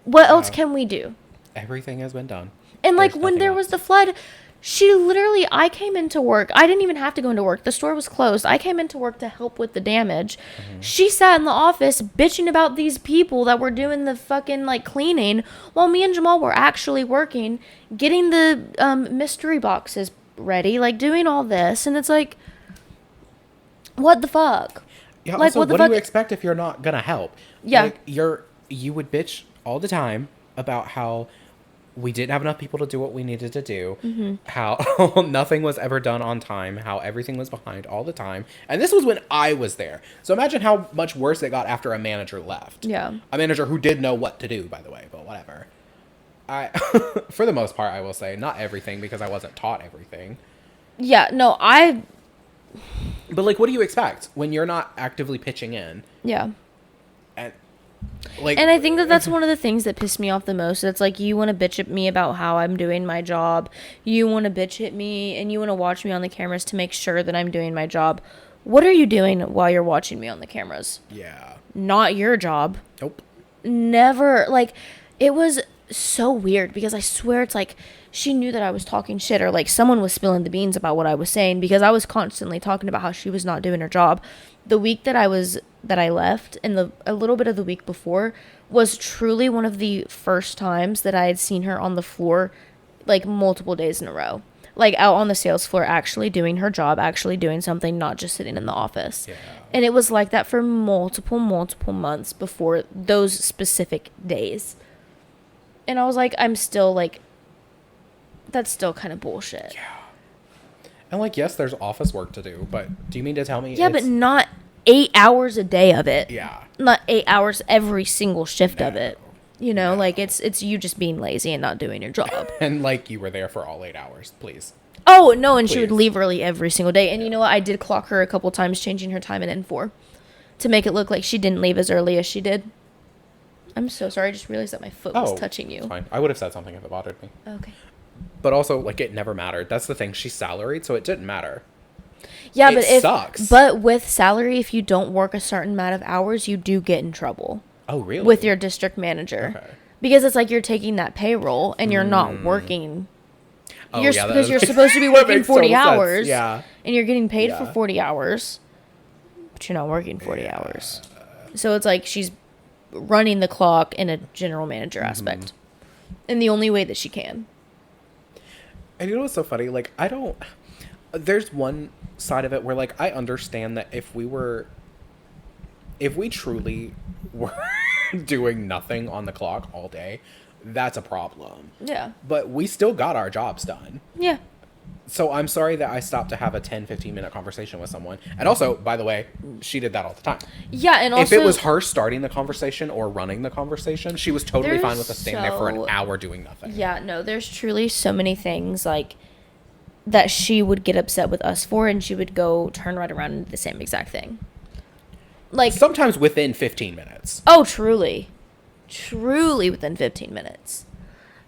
What else can we do? Everything has been done. And, like, when there was the flood, she literally, I came into work. I didn't even have to go into work. The store was closed. I came into work to help with the damage. She sat in the office bitching about these people that were doing the fucking, like, cleaning while me and Jamal were actually working, getting the mystery boxes ready, like, doing all this. And it's like, what the fuck? Yeah, like, also, what do you expect if you're not gonna help? Yeah. Like, you would bitch all the time about how we didn't have enough people to do what we needed to do, how nothing was ever done on time, how everything was behind all the time. And this was when I was there. So imagine how much worse it got after a manager left. Yeah. A manager who did know what to do, by the way, but whatever. For the most part, I will say, not everything, because I wasn't taught everything. Yeah, no, But, like, what do you expect when you're not actively pitching in? Yeah. And I think that's one of the things that pissed me off the most. It's like, you want to bitch at me about how I'm doing my job. You want to bitch at me and you want to watch me on the cameras to make sure that I'm doing my job. What are you doing while you're watching me on the cameras? Yeah. Not your job. Nope. Never. Like, it was so weird because I swear it's like she knew that I was talking shit, or like someone was spilling the beans about what I was saying, because I was constantly talking about how she was not doing her job. The week that I left, and a little bit of the week before, was truly one of the first times that I had seen her on the floor, like, multiple days in a row, like out on the sales floor, actually doing her job, actually doing something, not just sitting in the office. Yeah. And it was like that for multiple months before those specific days. And I was like, I'm still like, that's still kind of bullshit. Yeah. And, like, yes, there's office work to do, but do you mean to tell me? Yeah, but not 8 hours a day of it. Yeah. Not 8 hours every single shift of it. You know, like, it's you just being lazy and not doing your job. And, like, you were there for all 8 hours, please. Oh, no, and she would leave early every single day. And you know what? I did clock her a couple times, changing her time in N4 to make it look like she didn't leave as early as she did. I'm so sorry. I just realized that my foot was touching you. It's fine. I would have said something if it bothered me. Okay. But also, like, it never mattered. That's the thing. She's salaried, so it didn't matter. Yeah, it sucks. But with salary, if you don't work a certain amount of hours, you do get in trouble. Oh, really? With your district manager. Okay. Because it's like you're taking that payroll and you're not working. Oh, because you're supposed to be working 40 hours. Yeah. And you're getting paid for 40 hours. But you're not working 40 hours. So it's like she's running the clock in a general manager aspect. In the only way that she can. And you know what's so funny? Like, there's one side of it where, like, I understand that if we truly were doing nothing on the clock all day, that's a problem. Yeah. But we still got our jobs done. Yeah. So I'm sorry that I stopped to have a 10-15 minute conversation with someone. And also, by the way, she did that all the time. Yeah, and also, if it was her starting the conversation or running the conversation, she was totally fine with us staying there for an hour doing nothing. Yeah, no, there's truly so many things, like, that she would get upset with us for, and she would go turn right around and do the same exact thing. Like, sometimes within 15 minutes. Oh, truly. Truly within 15 minutes.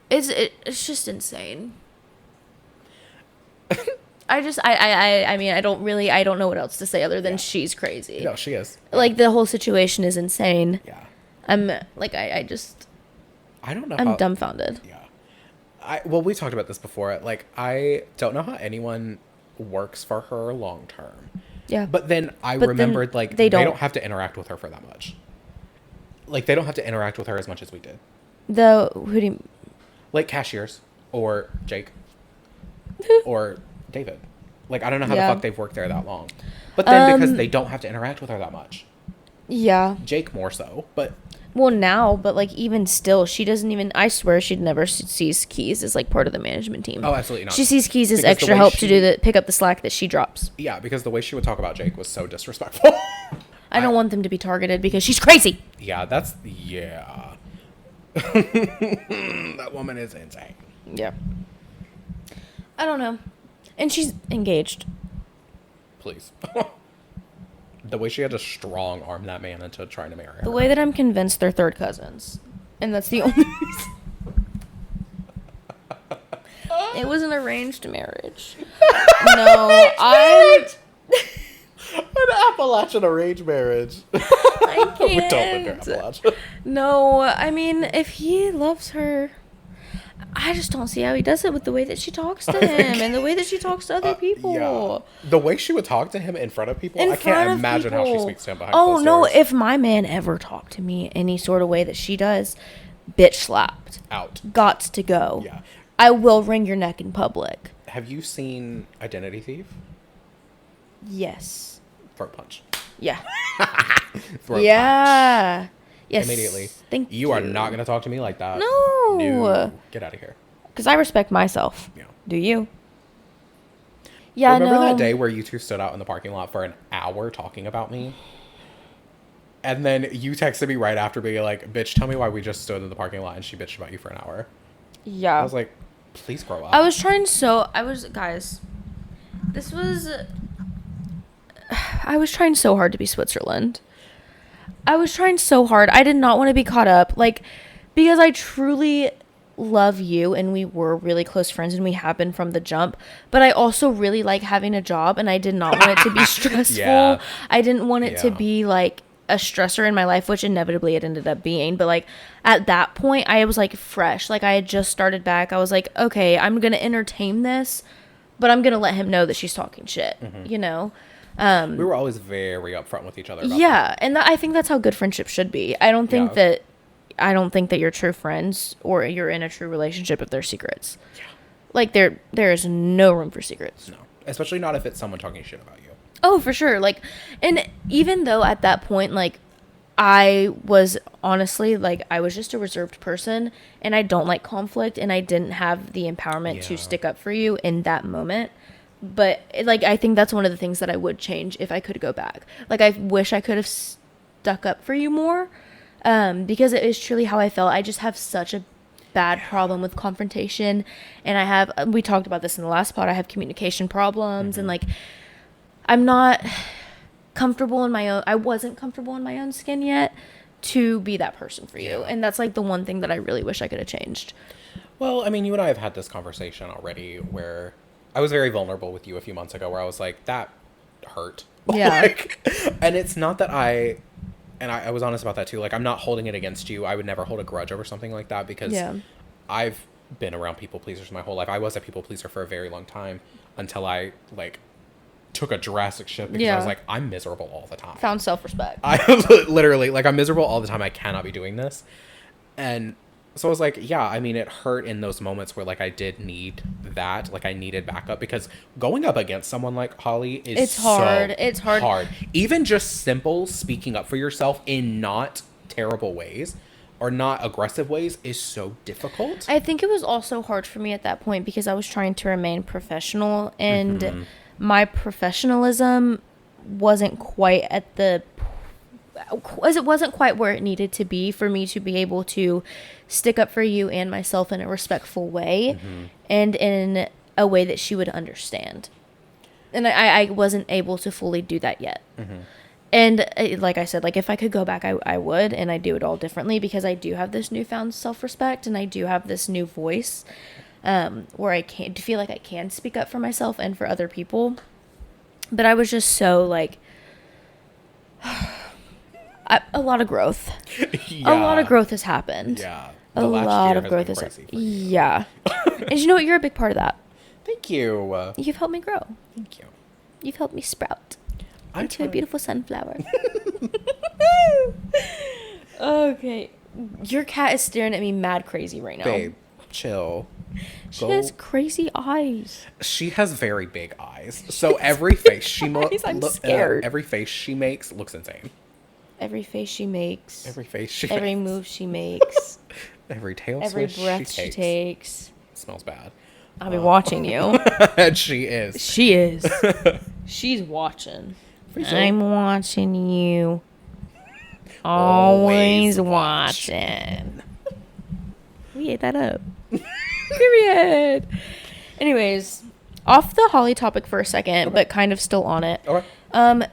It's just insane. I mean, I don't know what else to say other than she's crazy. No, she is. Like, the whole situation is insane. Yeah. I'm, like, I don't know. I'm dumbfounded. Yeah. Well, we talked about this before. Like, I don't know how anyone works for her long term. Yeah. But then I But remembered, then like, they they don't. don't have to interact with her for that much. Like, they don't have to interact with her as much as we did. Who do you... Like, cashiers. Or Jake. Or David. Like, I don't know how the fuck they've worked there that long. But then because they don't have to interact with her that much. Yeah. Jake more so, but... Well, now, but, like, even still, she doesn't even... I swear she'd never sees Keys as, like, part of the management team. Oh, absolutely not. She sees Keys as Because extra help to pick up the slack that she drops. Yeah, because the way she would talk about Jake was so disrespectful. I don't want them to be targeted because she's crazy. Yeah, that's... Yeah. That woman is insane. Yeah. I don't know. And she's engaged. Please. The way she had to strong arm that man into trying to marry her. The way that I'm convinced they're third cousins. And that's the only reason. It was an arranged marriage. No, I'm... An Appalachian arranged marriage. I We don't live can't. near Appalachia. No, I mean, if he loves her... I just don't see how he does it with the way that she talks to him and the way that she talks to other people. Yeah. The way she would talk to him in front of people, I can't imagine how she speaks to him behind closed no, doors. if my man ever talked to me any sort of way that she does, bitch slapped. Out. Gots to go. Yeah. I will wring your neck in public. Have you seen Identity Thief? Yes. Throat punch. Yeah. Throat punch. Yeah. Yes. Immediately. Thank you. You are not going to talk to me like that. No. Get out of here. Because I respect myself. Yeah. Do you? Yeah, Remember no. that day where you two stood out in the parking lot for an hour talking about me? And then you texted me right after being like, bitch, tell me why we just stood in the parking lot and she bitched about you for an hour. Yeah. I was like, please grow up. Guys, I was trying so hard to be Switzerland. I was trying so hard. I did not want to be caught up. Like, because I truly love you and we were really close friends and we have been from the jump. But I also really like having a job and I did not want it to be stressful. Yeah. I didn't want it to Yeah. be like a stressor in my life, which inevitably it ended up being. But like at that point, I was like fresh. Like I had just started back. I was like, okay, I'm going to entertain this, but I'm going to let him know that she's talking shit, you know? We were always very upfront with each other about Yeah, and I think that's how good friendship should be. I don't think Yeah. that you're true friends or you're in a true relationship if there's secrets. Yeah. Like there is no room for secrets. No. Especially not if it's someone talking shit about you. Oh, for sure. Like, and even though at that point, like, I was honestly, like, I was just a reserved person and I don't like conflict and I didn't have the empowerment to Yeah. stick up for you in that moment. But, like, I think that's one of the things that I would change if I could go back. Like, I wish I could have stuck up for you more because it is truly how I felt. I just have such a bad problem with confrontation. And we talked about this in the last pod, I have communication problems and, like, I'm not comfortable in I wasn't comfortable in my own skin yet to be that person for you. And that's, like, the one thing that I really wish I could have changed. Well, I mean, you and I have had this conversation already where I was very vulnerable with you a few months ago where I was like, that hurt. Yeah. And it's not that I was honest about that too. Like, I'm not holding it against you. I would never hold a grudge over something like that because I've been around people pleasers my whole life. I was a people pleaser for a very long time until I, like, took a drastic shift because I was like, I'm miserable all the time. Found self-respect. I literally, like, I'm miserable all the time. I cannot be doing this. And so I was like, yeah, I mean, it hurt in those moments where, like, I did need that. Like, I needed backup because going up against someone like Holly is It's hard. It's hard. Even just simple speaking up for yourself in not terrible ways or not aggressive ways is so difficult. I think it was also hard for me at that point because I was trying to remain professional and my professionalism wasn't quite where it needed to be for me to be able to stick up for you and myself in a respectful way and in a way that she would understand. And I wasn't able to fully do that yet. And like I said, like if I could go back, I would, and I do it all differently because I do have this newfound self-respect and I do have this new voice where I feel like I can speak up for myself and for other people. But I was just so like... a lot of growth. Yeah. A lot of growth has happened. Yeah. a lot of growth is yeah. And you know what? You're a big part of that. Thank you. You've helped me grow. Thank you. You've helped me sprout into a beautiful sunflower. Okay. Your cat is staring at me mad crazy right now. Babe, chill. She has crazy eyes. She has very big eyes. So every face she I'm scared. Every face she makes looks insane. Every face she makes. Every move she makes. Every tail every swish breath she takes. It smells bad. I'll be watching you. And she is. She is. She's watching. I'm watching you. Always watching. We ate that up. Period. Anyways, off the Holly topic for a second, but kind of still on it. Okay.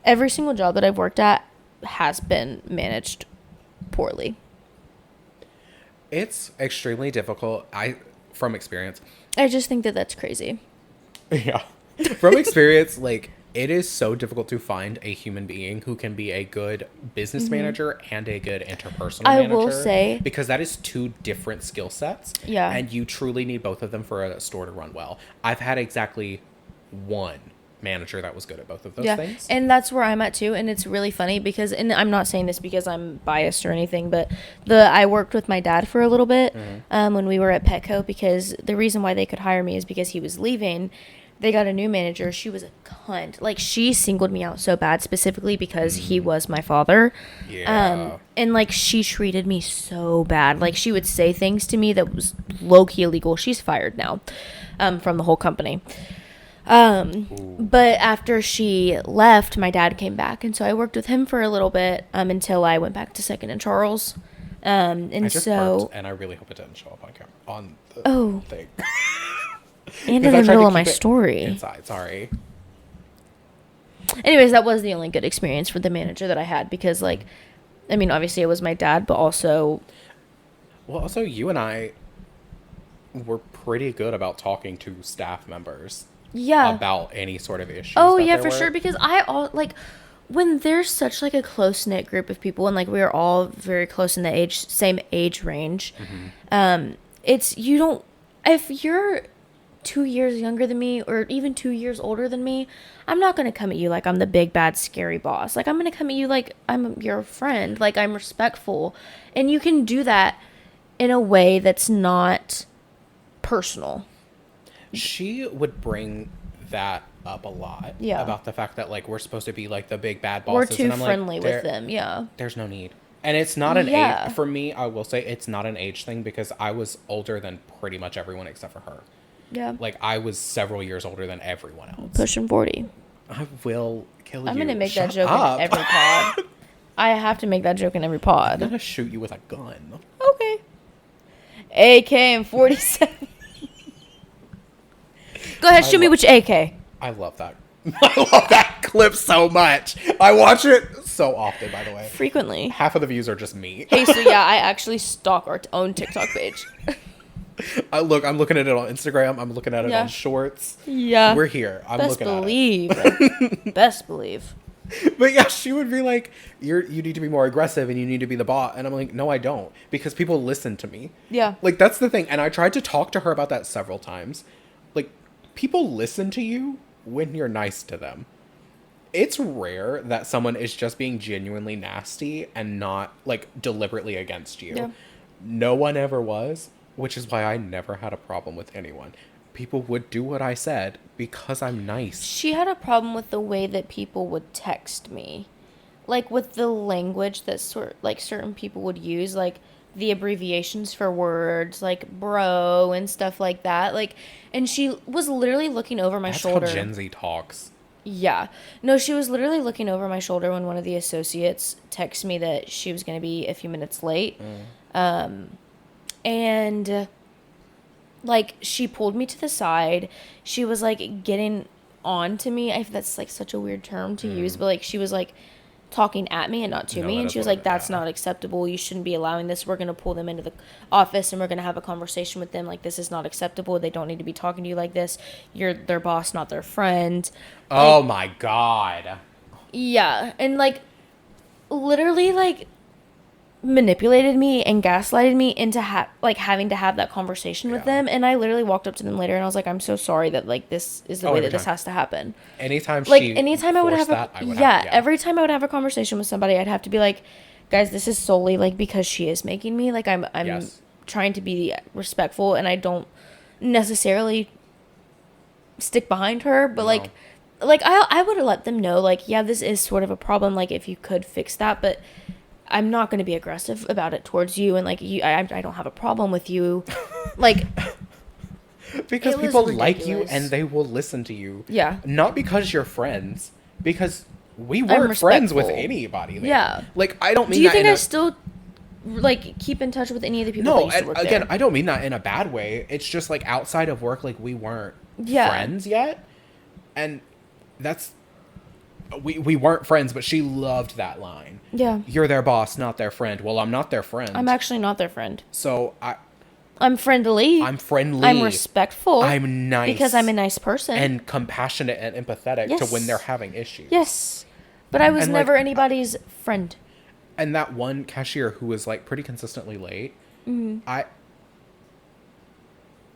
Every single job that I've worked at has been managed poorly. It's extremely difficult. From experience. I just think that that's crazy. Yeah. From experience, like, it is so difficult to find a human being who can be a good business manager and a good interpersonal manager. I will say. Because that is two different skill sets. Yeah. And you truly need both of them for a store to run well. I've had exactly one manager that was good at both of those things. And that's where I'm at too. And it's really funny because, and I'm not saying this because I'm biased or anything, but I worked with my dad for a little bit when we were at Petco, because the reason why they could hire me is because he was leaving. They got a new manager. She was a cunt. Like, she singled me out so bad, specifically because he was my father. Yeah. And like, she treated me so bad. Like, she would say things to me that was low-key illegal. She's fired now from the whole company. But after she left, my dad came back, and so I worked with him for a little bit until I went back to Second and Charles. And I just so burped, and I really hope it didn't show up on camera on the thing. And in the middle of my story. Inside, sorry. Anyways, that was the only good experience for the manager that I had, because, like, I mean, obviously it was my dad, but also. Well, also you and I were pretty good about talking to staff members. Yeah. About any sort of issue. Oh, yeah, for sure. Because when there's such, like, a close-knit group of people, and, like, we are all very close in the same age range, if you're 2 years younger than me, or even 2 years older than me, I'm not going to come at you like I'm the big, bad, scary boss. Like, I'm going to come at you like I'm your friend. Like, I'm respectful. And you can do that in a way that's not personal. She would bring that up a lot. Yeah. About the fact that, like, we're supposed to be, like, the big bad bosses. We're too friendly with them, yeah. There's no need. And it's not an age. For me, I will say it's not an age thing, because I was older than pretty much everyone except for her. Yeah. Like, I was several years older than everyone else. Pushing 40. I will kill you. I'm going to make that joke in every pod. I have to make that joke in every pod. I'm going to shoot you with a gun. Okay. AK and 47. Go ahead, shoot me with your AK. I love that. I love that clip so much. I watch it so often, by the way. Frequently. Half of the views are just me. Hey, so yeah, I actually stalk our own TikTok page. I'm looking at it on Instagram. I'm looking at it on Shorts. Yeah. We're here. I'm looking at it. Best believe. But yeah, she would be like, you need to be more aggressive and you need to be the bot. And I'm like, no, I don't. Because people listen to me. Yeah. Like, that's the thing. And I tried to talk to her about that several times. Like, people listen to you when you're nice to them. It's rare that someone is just being genuinely nasty and not, like, deliberately against you. Yeah. No one ever was, which is why I never had a problem with anyone. People would do what I said because I'm nice. She had a problem with the way that people would text me. Like, with the language that certain people would use, like the abbreviations for words, like bro and stuff like that. Like, and she was literally looking over my shoulder. That's how Gen Z talks. Yeah. No, she was literally looking over my shoulder when one of the associates texted me that she was going to be a few minutes late. And like, she pulled me to the side. She was like getting on to me. That's like such a weird term to use, but like, she was like talking at me and not to me. And she was like, that's not acceptable. You shouldn't be allowing this. We're going to pull them into the office and we're going to have a conversation with them. Like, this is not acceptable. They don't need to be talking to you like this. You're their boss, not their friend. Oh, like, my God. Yeah. And like, literally, like, manipulated me and gaslighted me into having to have that conversation with them. And I literally walked up to them later and I was like, I'm so sorry that like this is the way that this has to happen. Anytime I would have every time I would have a conversation with somebody, I'd have to be like, guys, this is solely like because she is making me, like I'm trying to be respectful and I don't necessarily stick behind her, but like I would have let them know, like, yeah, this is sort of a problem, like if you could fix that, but I'm not going to be aggressive about it towards you, and like I don't have a problem with you, like because people like you and they will listen to you. Yeah, not because you're friends, because we weren't friends with anybody there. Yeah, like I don't mean. Do you think I still like keep in touch with any of the people? No, and again, I don't mean that in a bad way. It's just like outside of work, like we weren't friends yet, and that's. We weren't friends, but she loved that line. Yeah. You're their boss, not their friend. Well, I'm not their friend. I'm actually not their friend. So I'm friendly. I'm friendly. I'm respectful. I'm nice. Because I'm a nice person. And compassionate and empathetic to when they're having issues. Yes. But I was never anybody's friend. And that one cashier who was like pretty consistently late,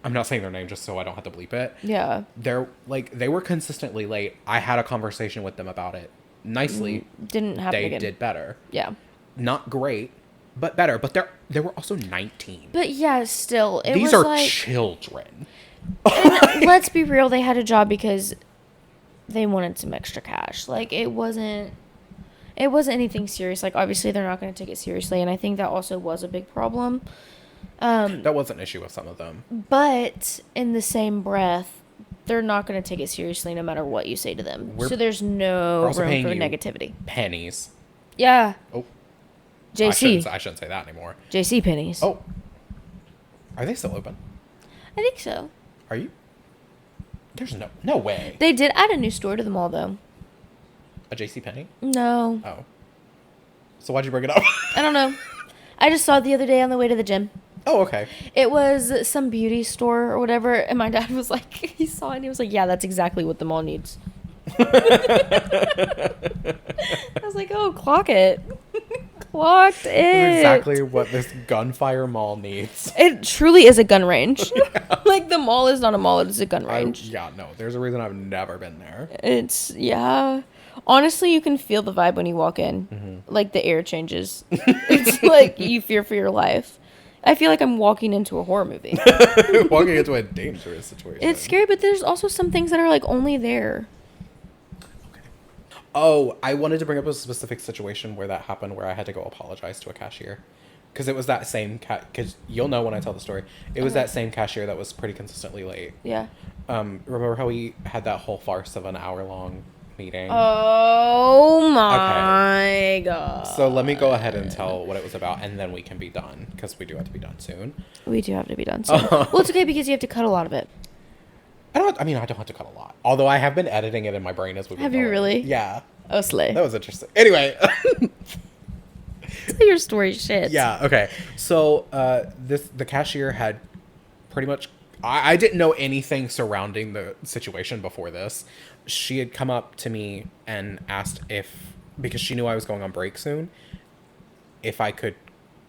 I'm not saying their name just so I don't have to bleep it. Yeah. They were consistently late. I had a conversation with them about it. Nicely. Didn't happen again. They did better. Yeah. Not great, but better. But they were also 19. But yeah, still. These are children. And let's be real. They had a job because they wanted some extra cash. Like, it wasn't anything serious. Like, obviously, they're not going to take it seriously. And I think that also was a big problem. That was an issue with some of them. But in the same breath, they're not going to take it seriously no matter what you say to them. So there's no room for negativity. Pennies. Yeah. Oh. JC. I shouldn't say that anymore. JC Pennies. Oh. Are they still open? I think so. Are you? There's no way. They did add a new store to the mall, though. A JC Penney? No. Oh. So why'd you bring it up? I don't know. I just saw it the other day on the way to the gym. Oh, okay. It was some beauty store or whatever, and my dad was like, he saw it and he was like, yeah, that's exactly what the mall needs. I was like, oh, clock it. Clocked it. That's exactly what this gunfire mall needs. It truly is a gun range. Yeah. Like, the mall is not a mall, it's a gun range. No, there's a reason I've never been there. Yeah. Honestly, you can feel the vibe when you walk in. Mm-hmm. Like, the air changes. It's like you fear for your life. I feel like I'm walking into a horror movie. Walking into a dangerous situation. It's scary, but there's also some things that are, like, only there. Okay. Oh, I wanted to bring up a specific situation where that happened, where I had to go apologize to a cashier. Because it was that same because you'll know when I tell the story. It was that same cashier that was pretty consistently late. Yeah. Remember how we had that whole farce of an hour-long meeting? Oh my god. So let me go ahead and tell what it was about, and then we can be done, because we do have to be done soon. We do have to be done soon. Well, it's okay because you have to cut a lot of it. I don't have to cut a lot. Although I have been editing it in my brain as we've been Have you going. really? Yeah. Oh, slay. That was interesting. Anyway. Tell your story, shit. Yeah, okay. So the cashier had pretty much... I didn't know anything surrounding the situation before this. She had come up to me and asked because she knew I was going on break soon, if I could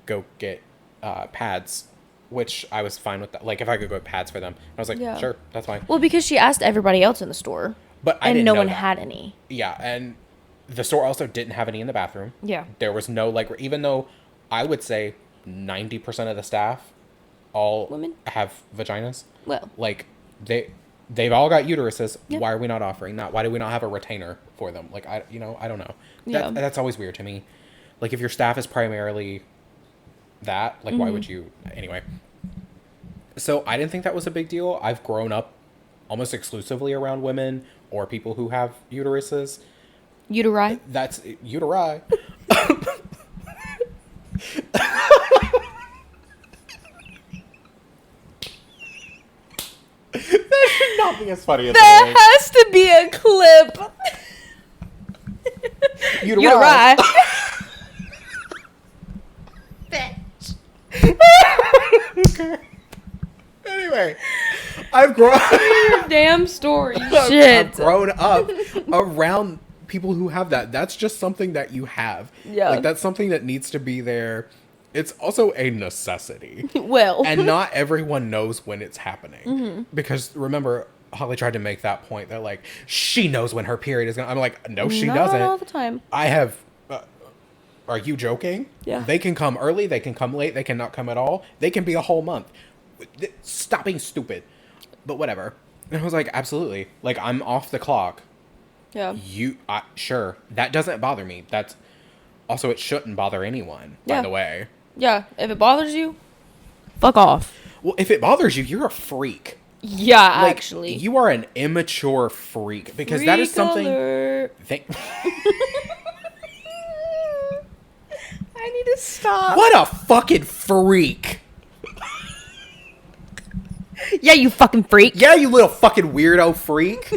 go get pads, which I was fine with that. Like, if I could go get pads for them. I was like, sure, that's fine. Well, because she asked everybody else in the store. But I didn't know no one that. had any. Yeah, and the store also didn't have any in the bathroom. Yeah. There was no, like, even though I would say 90% of the staff all women have vaginas. Well, like, they've all got uteruses. Yep. Why are we not offering that? Why do we not have a retainer for them? Like, I don't know. That's always weird to me. Like, if your staff is primarily that, like, why would you? Anyway. So I didn't think that was a big deal. I've grown up almost exclusively around women or people who have uteruses. Uteri? That's uteri. That should not be as funny as there has to be a clip. Uteri. Bitch. Okay. Anyway, I've grown. Your damn story. Shit. I've grown up around people who have that. That's just something that you have. Yeah. Like, that's something that needs to be there it's also a necessity. Well. And not everyone knows when it's happening. Because remember, Holly tried to make that point that, like, she knows when her period is going to... I'm like, no, she doesn't. Not all the time. I have... are you joking? Yeah. They can come early, they can come late, they cannot come at all. They can be a whole month. Stop being stupid. But whatever. And I was like, absolutely. Like, I'm off the clock. Yeah. Sure. That doesn't bother me. That's... Also, it shouldn't bother anyone, by the way. Yeah. If it bothers you, fuck off. Well, if it bothers you, you're a freak. Yeah, Like, actually. You are an immature freak. Because that is something... I need to stop. What a fucking freak. Yeah, you fucking freak. Yeah, you little fucking weirdo freak.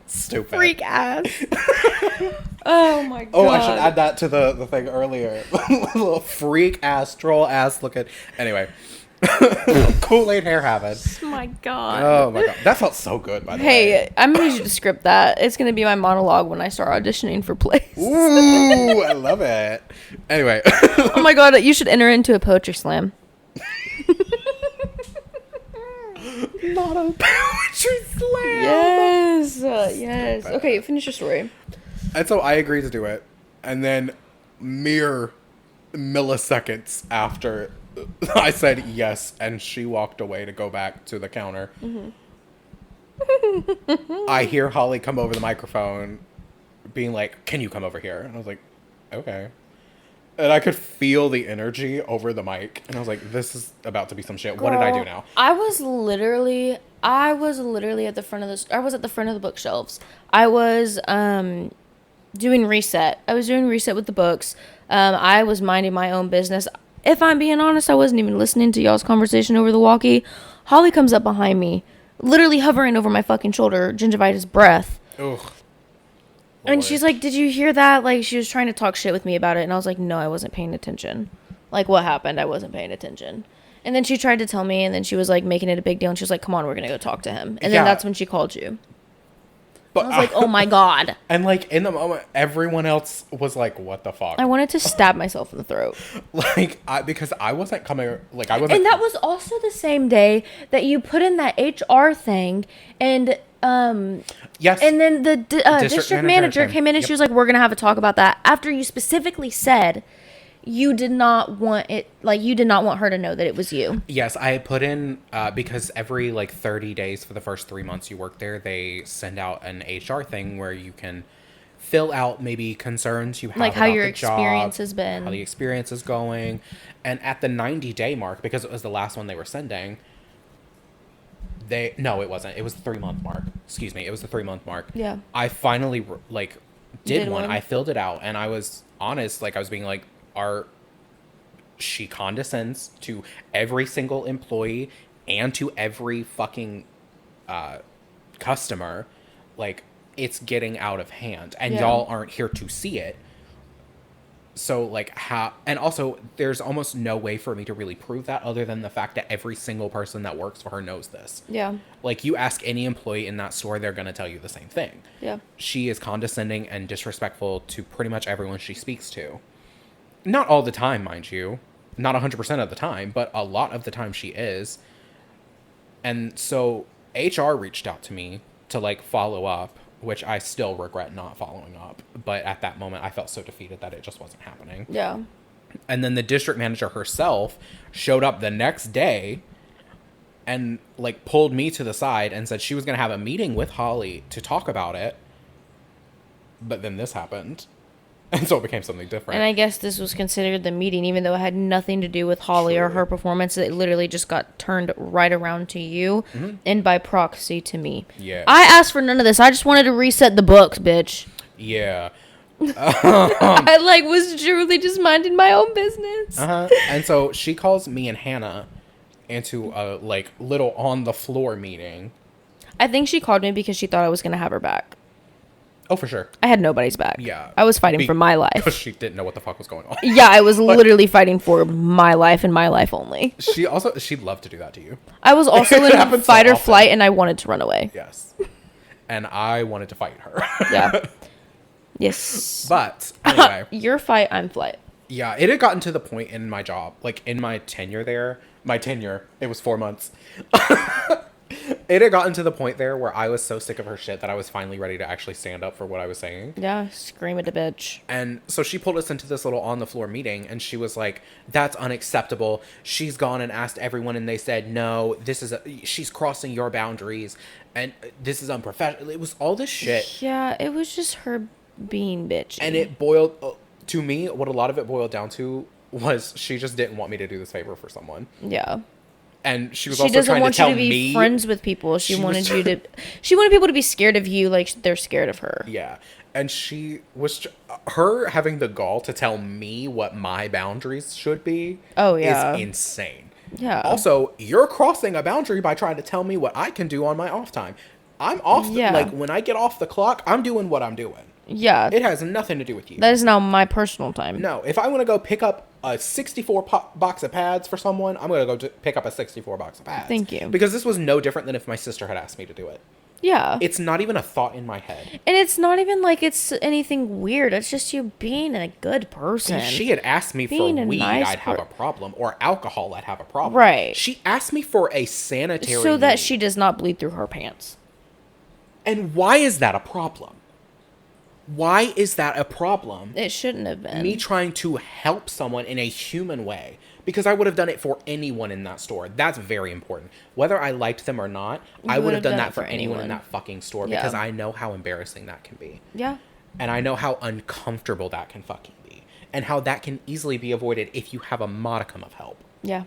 Stupid. Freak ass. Oh my god. Oh, I should add that to the thing earlier. Little freak ass, troll ass looking. Anyway. Kool-Aid hair having. Oh my god. Oh my god. That felt so good, by the way. Hey, I'm gonna need you to script that. It's gonna be my monologue when I start auditioning for plays. Ooh, I love it. Anyway. Oh my god, you should enter into a poetry slam. Not a poetry slam. Yes. Yes. Okay, finish your story. And so I agreed to do it. And then mere milliseconds after I said yes, and she walked away to go back to the counter, I hear Holly come over the microphone being like, can you come over here? And I was like, okay. And I could feel the energy over the mic. And I was like, this is about to be some shit. What did I do now? I was literally at the front of the bookshelves. I was doing reset. I was doing reset with the books. I was minding my own business. If I'm being honest, I wasn't even listening to y'all's conversation over the walkie. Holly comes up behind me, literally hovering over my fucking shoulder, gingivitis breath. Ugh. And she's like, did you hear that? Like, she was trying to talk shit with me about it. And I was like, no, I wasn't paying attention. Like, what happened? I wasn't paying attention. And then she tried to tell me, and then she was like making it a big deal. And she was like, come on, we're going to go talk to him. And then that's when she called you. But I was like, oh my god. And like in the moment, everyone else was like, what the fuck? I wanted to stab myself in the throat. Like, because I wasn't coming, like, I wasn't. And that was also the same day that you put in that HR thing, and yes. And then the district manager came in, and she was like, we're going to have a talk about that. After you specifically said you did not want it, like, you did not want her to know that it was you. Yes, I put in, because every, like, 30 days for the first 3 months you work there, they send out an HR thing where you can fill out maybe concerns you have like about how your the experience job, has been. how the experience is going. And at the 90-day mark, because it was the last one they were sending, no, it wasn't. It was the 3-month mark. Excuse me. It was the 3-month mark. Yeah. I finally, like, did one. one. I filled it out, and I was honest. Like, I was being like, she condescends to every single employee and to every fucking customer. Like, it's getting out of hand, and y'all aren't here to see it. So, like, and also, there's almost no way for me to really prove that other than the fact that every single person that works for her knows this. Yeah. Like, you ask any employee in that store, they're going to tell you the same thing. Yeah. She is condescending and disrespectful to pretty much everyone she speaks to. Not all the time, mind you. Not 100% of the time, but a lot of the time she is. And so, HR reached out to me to, like, follow up, which I still regret not following up. But at that moment, I felt so defeated that it just wasn't happening. Yeah. And then the district manager herself showed up the next day and, like, pulled me to the side and said she was going to have a meeting with Holly to talk about it. But then this happened. And so it became something different. And I guess this was considered the meeting, even though it had nothing to do with Holly or her performance. It literally just got turned right around to you and by proxy to me. Yeah. I asked for none of this. I just wanted to reset the books, bitch. Yeah. I, like, was truly just minding my own business. And so she calls me and Hannah into a, like, little on-the-floor meeting. I think she called me because she thought I was going to have her back. Oh, for sure. I had nobody's back. Yeah. I was fighting for my life. Because she didn't know what the fuck was going on. Yeah, I was literally fighting for my life and my life only. She'd love to do that to you. I was also in fight or flight, and I wanted to run away. Yes. And I wanted to fight her. Yeah. Yes. But, anyway. Your fight, I'm flight. Yeah, it had gotten to the point in my job, like in my tenure there, it was 4 months. It had gotten to the point there where I was so sick of her shit that I was finally ready to actually stand up for what I was saying. Yeah, scream at the bitch. And so she pulled us into this little on the floor meeting, and she was like, that's unacceptable. She's gone and asked everyone, and they said, no, she's crossing your boundaries, and this is unprofessional. It was all this shit. Yeah, it was just her being bitchy. And it boiled, to me, what a lot of it boiled down to was she just didn't want me to do this favor for someone. Yeah. And she was she also doesn't trying want to tell you to be me friends with people. She wanted people to be scared of you like they're scared of her. Yeah. And she was her having the gall to tell me what my boundaries should be. Oh yeah. Is insane. Yeah. Also, you're crossing a boundary by trying to tell me what I can do on my off time. I'm off like when I get off the clock, I'm doing what I'm doing. Yeah. It has nothing to do with you. That is now my personal time. No, if I want to go pick up a 64 box of pads for someone, I'm going to go pick up a 64 box of pads. Thank you. Because this was no different than if my sister had asked me to do it. Yeah. It's not even a thought in my head. And it's not even like it's anything weird. It's just you being a good person. If she had asked me for weed, I'd have a problem. Or alcohol, I'd have a problem. Right. She asked me for a sanitary so that need. she does not bleed through her pants. And why is that a problem? Why is that a problem? It shouldn't have been. Me trying to help someone in a human way. Because I would have done it for anyone in that store. That's very important. Whether I liked them or not, I would have done that for anyone in that fucking store. Yeah. Because I know how embarrassing that can be. Yeah. And I know how uncomfortable that can fucking be. And how that can easily be avoided if you have a modicum of help. Yeah.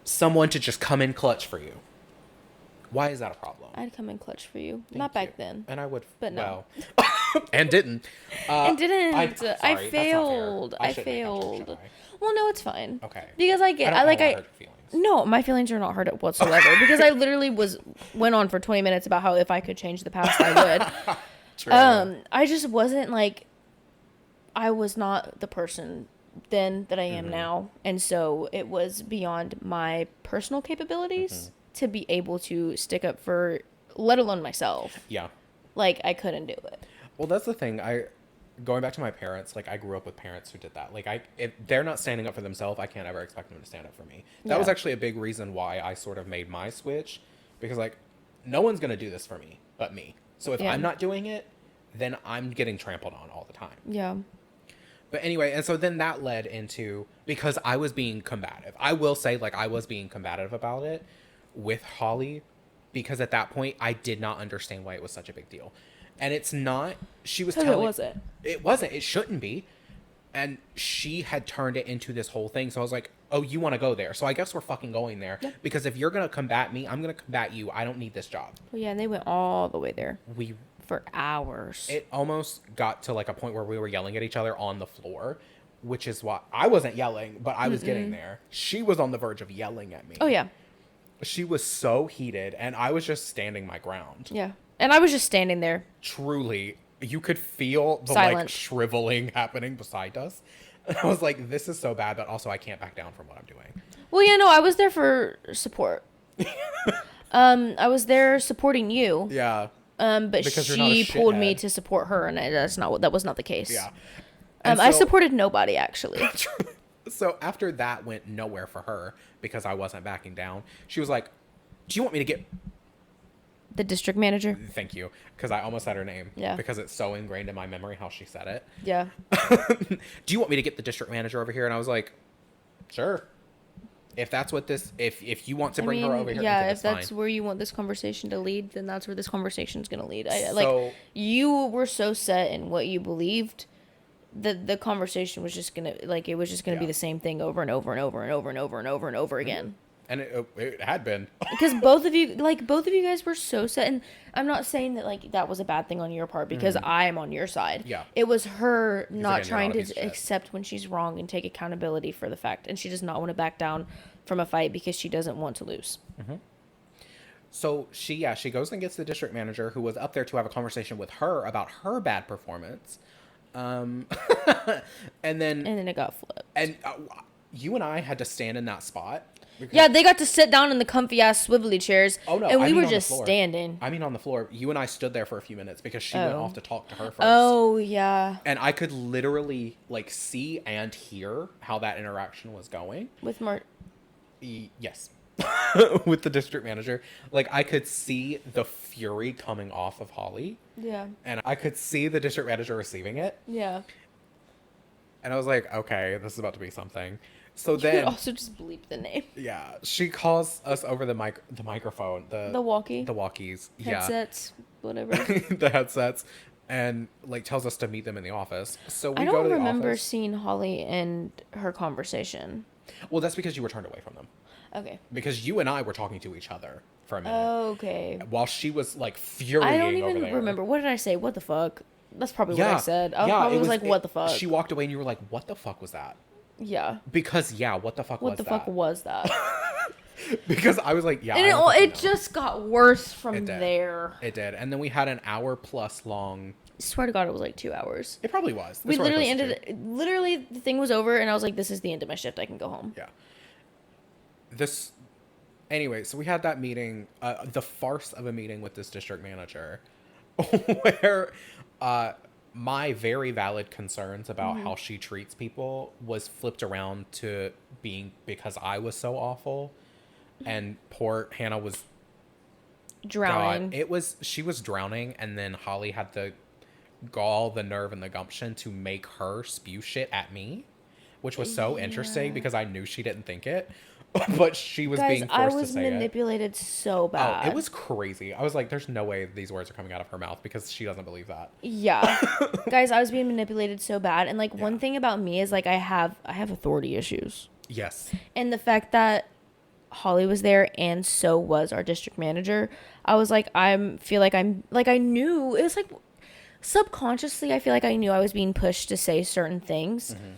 Someone to just come in clutch for you. Why is that a problem? I'd come in clutch for you. Not back then. And I would. But no. Well, and didn't. I failed. I failed. Well, no, it's fine. Okay. Because no, my feelings are not hurt whatsoever. Because I literally went on for 20 minutes about how if I could change the past, I would. True. I just wasn't like, I was not the person then that I am now. And so it was beyond my personal capabilities to be able to stick up for, let alone myself. Yeah. Like, I couldn't do it. Well, that's the thing. Going back to my parents, like, I grew up with parents who did that. Like, if they're not standing up for themselves, I can't ever expect them to stand up for me. That was actually a big reason why I sort of made my switch. Because, like, no one's going to do this for me but me. So if I'm not doing it, then I'm getting trampled on all the time. Yeah. But anyway, and so then that led into, because I was being combative. I will say, like, I was being combative about it with Holly. Because at that point, I did not understand why it was such a big deal. And it's not, she was telling... It wasn't. It wasn't. It shouldn't be. And she had turned it into this whole thing. So I was like, oh, you want to go there. So I guess we're fucking going there. Yeah. Because if you're going to combat me, I'm going to combat you. I don't need this job. Well, yeah, and they went all the way there. For hours. It almost got to like a point where we were yelling at each other on the floor. Which is why I wasn't yelling, but I was getting there. She was on the verge of yelling at me. Oh, yeah. She was so heated, and I was just standing my ground. Yeah. And I was just standing there. Truly, you could feel the silent, like shriveling happening beside us. And I was like, this is so bad, but also I can't back down from what I'm doing. Well, yeah, no, I was there for support. I was there supporting you. Yeah. But because she pulled me to support her, and that was not the case. Yeah. So, I supported nobody, actually. So after that went nowhere for her, because I wasn't backing down, she was like, do you want me to get... The district manager? Thank you. Because I almost said her name. Yeah. Because it's so ingrained in my memory how she said it. Yeah. Do you want me to get the district manager over here? And I was like, sure. If that's what this... If you want to bring her over here... Yeah, if that's where you want this conversation to lead, then that's where this conversation's going to lead. Like, you were so set in what you believed... The conversation was just gonna be the same thing over and over and over and over and over and over and over again. And it had been. Because both of you guys were so set, and I'm not saying that like that was a bad thing on your part, because I'm on your side. Yeah. It was her not trying to accept when she's wrong and take accountability for the fact, and she does not want to back down from a fight because she doesn't want to lose. Mm-hmm. So she goes and gets the district manager, who was up there to have a conversation with her about her bad performance. And then it got flipped. And you and I had to stand in that spot Yeah, they got to sit down in the comfy ass swivelly chairs. Oh no, and we were on the just floor. standing. I mean on the floor. You and I stood there for a few minutes because she went off to talk to her first. Oh yeah. And I could literally like see and hear how that interaction was going. With Mark. Yes. With the district manager. Like I could see the fury coming off of Holly. Yeah. And I could see the district manager receiving it. Yeah. And I was like, okay, this is about to be something. So You then could also just bleep the name. yeah, she calls us over the microphone, the walkies, headsets, whatever. the headsets, and like tells us to meet them in the office. So we I go don't to the remember office. seeing Holly and her conversation. Well, that's because you were turned away from them. Okay. Because you and I were talking to each other for a minute. Okay. While she was like furious. I don't even remember. What did I say? What the fuck? That's probably what I said. I yeah, probably was like, what the fuck? She walked away and you were like, what the fuck was that? Yeah. Because what the fuck was that? What the fuck was that? Because I was like, yeah. And it just got worse from there. It did. And then we had an hour plus long. I swear to God, it was like 2 hours. It probably was. We literally literally the thing was over and I was like, this is the end of my shift. I can go home. Yeah. Anyway, so we had that meeting, the farce of a meeting with this district manager where my very valid concerns about how she treats people was flipped around to being because I was so awful, and poor Hannah was drowning. She was drowning, and then Holly had the gall, the nerve, and the gumption to make her spew shit at me, which was so interesting because I knew she didn't think it. But she was being forced to say it. I was manipulated so bad. Oh, it was crazy. I was like, there's no way these words are coming out of her mouth because she doesn't believe that. Yeah. Guys, I was being manipulated so bad. And like one thing about me is like I have authority issues. Yes. And the fact that Holly was there and so was our district manager, I was like, I knew it was like subconsciously I feel like I knew I was being pushed to say certain things. Mm-hmm.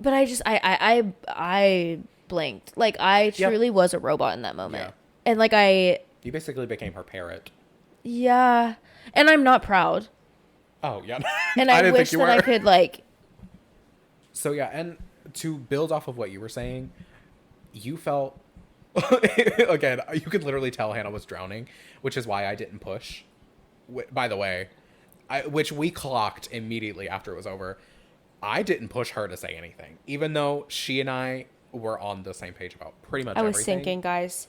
But I blanked. Like, I truly was a robot in that moment. Yeah. And, like, You basically became her parrot. Yeah. And I'm not proud. Oh, yeah. And I wish that I could, like... So, yeah, and to build off of what you were saying, you felt... Again, you could literally tell Hannah was drowning, which is why I didn't push. By the way, which we clocked immediately after it was over. I didn't push her to say anything, even though she and I were on the same page about pretty much everything. I was sinking, guys.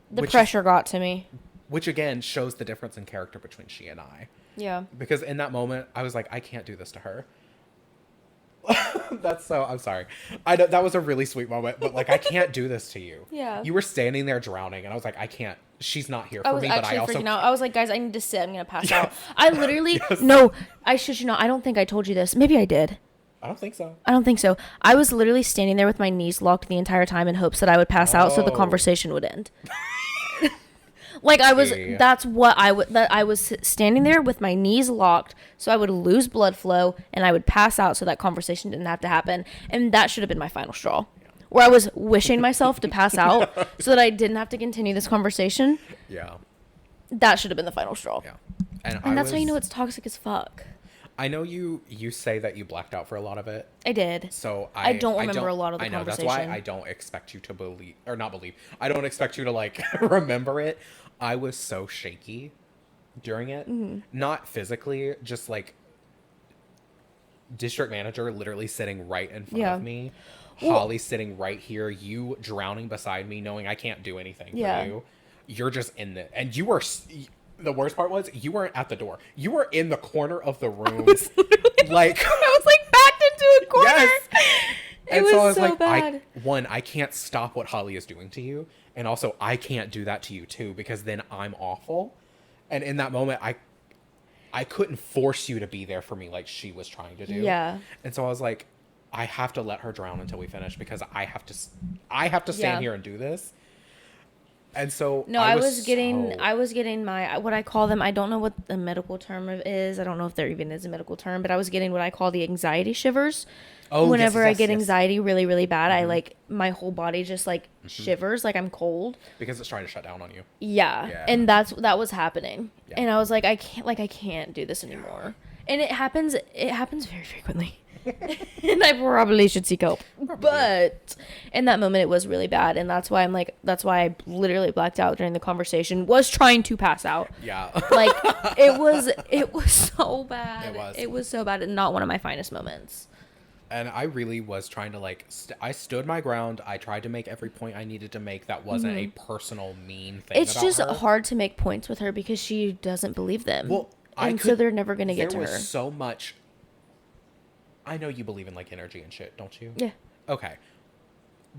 The pressure got to me. Which, again, shows the difference in character between she and I. Yeah. Because in that moment, I was like, I can't do this to her. I'm sorry. That was a really sweet moment, but, like, I can't do this to you. Yeah. You were standing there drowning, and I was like, I can't. She's not here for me, but I also... freaking out. I was like, guys, I need to sit. I'm going to pass out. I literally... Yes. No, I shit you not. I don't think I told you this. Maybe I did. I don't think so. I was literally standing there with my knees locked the entire time in hopes that I would pass out so the conversation would end. Like I was, that's what I was standing there with my knees locked so I would lose blood flow and I would pass out so that conversation didn't have to happen. And that should have been my final straw. Where I was wishing myself to pass out so that I didn't have to continue this conversation. Yeah. That should have been the final straw. Yeah. And that's how you know it's toxic as fuck. I know you say that you blacked out for a lot of it. I did. So I don't remember a lot of the conversation. That's why I don't expect you to I don't expect you to like remember it. I was so shaky during it. Mm-hmm. Not physically, just like district manager literally sitting right in front of me. Holly sitting right here, you drowning beside me knowing I can't do anything for you. You're just in it. And you were... The worst part was you weren't at the door. You were in the corner of the room. I was like backed into a corner. Yes. It was so bad. I can't stop what Holly is doing to you. And also I can't do that to you too, because then I'm awful. And in that moment, I couldn't force you to be there for me like she was trying to do. Yeah. And so I was like, I have to let her drown until we finish because I have to stand here and do this. And so no, I was getting my, what I call them, I don't know what the medical term is. I don't know if there even is a medical term, but I was getting what I call the anxiety shivers. Oh, whenever I get anxiety really, really bad, I like, my whole body just like shivers, like I'm cold. Because it's trying to shut down on you. Yeah. And that was happening. Yeah. And I was like, I can't do this anymore. And it happens very frequently. and I probably should seek help. But in that moment, it was really bad, and that's why I literally blacked out during the conversation. Was trying to pass out. Yeah. Like it was so bad. It was so bad, and not one of my finest moments. And I really was trying to like, I stood my ground. I tried to make every point I needed to make that wasn't a personal mean thing. It's just hard to make points with her because she doesn't believe them. Well, so they're never going to get to her. There was so much. I know you believe in like energy and shit, don't you? Yeah. Okay.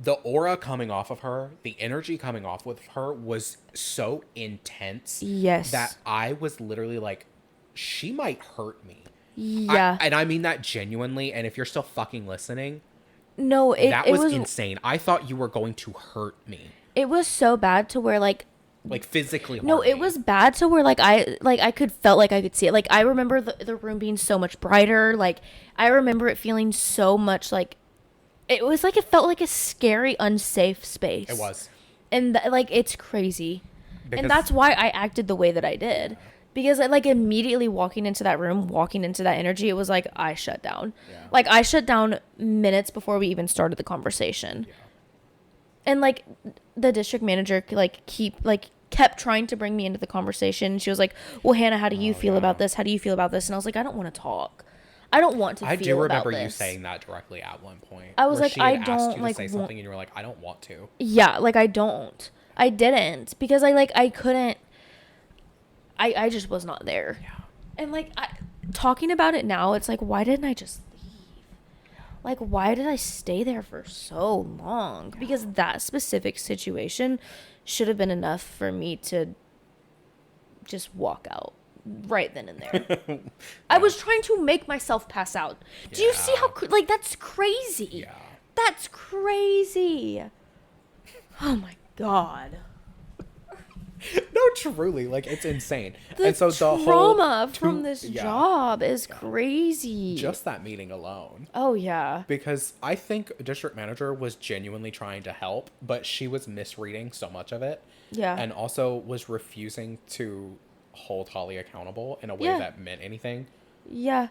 The aura coming off of her, the energy coming off with her was so intense. Yes. That I was literally like, she might hurt me. Yeah. And I mean that genuinely. And if you're still fucking listening, no, that was insane. I thought you were going to hurt me. It was so bad to where like physically no, it was bad to where I felt like I could see it. Like I remember the room being so much brighter. Like I remember it feeling so much like it was like it felt like a scary, unsafe space. It was. And like it's crazy. And that's why I acted the way that I did. Because like immediately walking into that room, walking into that energy, it was like I shut down. Yeah. Like I shut down minutes before we even started the conversation. Yeah. And like the district manager kept trying to bring me into the conversation. She was like, "Well, Hannah, how do you feel about this? How do you feel about this?" And I was like, "I don't want to talk. I don't want to feel about this." I do remember you saying that directly at one point. I was like, "I don't like say something," and you were like, "I don't want to." Yeah, like I don't. I didn't because I couldn't. I just was not there. Yeah. And like talking about it now, it's like, why didn't I just leave? Yeah. Like, why did I stay there for so long? Yeah. Because that specific situation should have been enough for me to just walk out right then and there. Yeah. I was trying to make myself pass out. Yeah. Do you see how, that's crazy? Yeah. That's crazy. Oh my God. No, truly, like it's insane. And so the trauma from this job is crazy. Just that meeting alone. Oh yeah. Because I think district manager was genuinely trying to help, but she was misreading so much of it. Yeah. And also was refusing to hold Holly accountable in a way that meant anything. Yeah.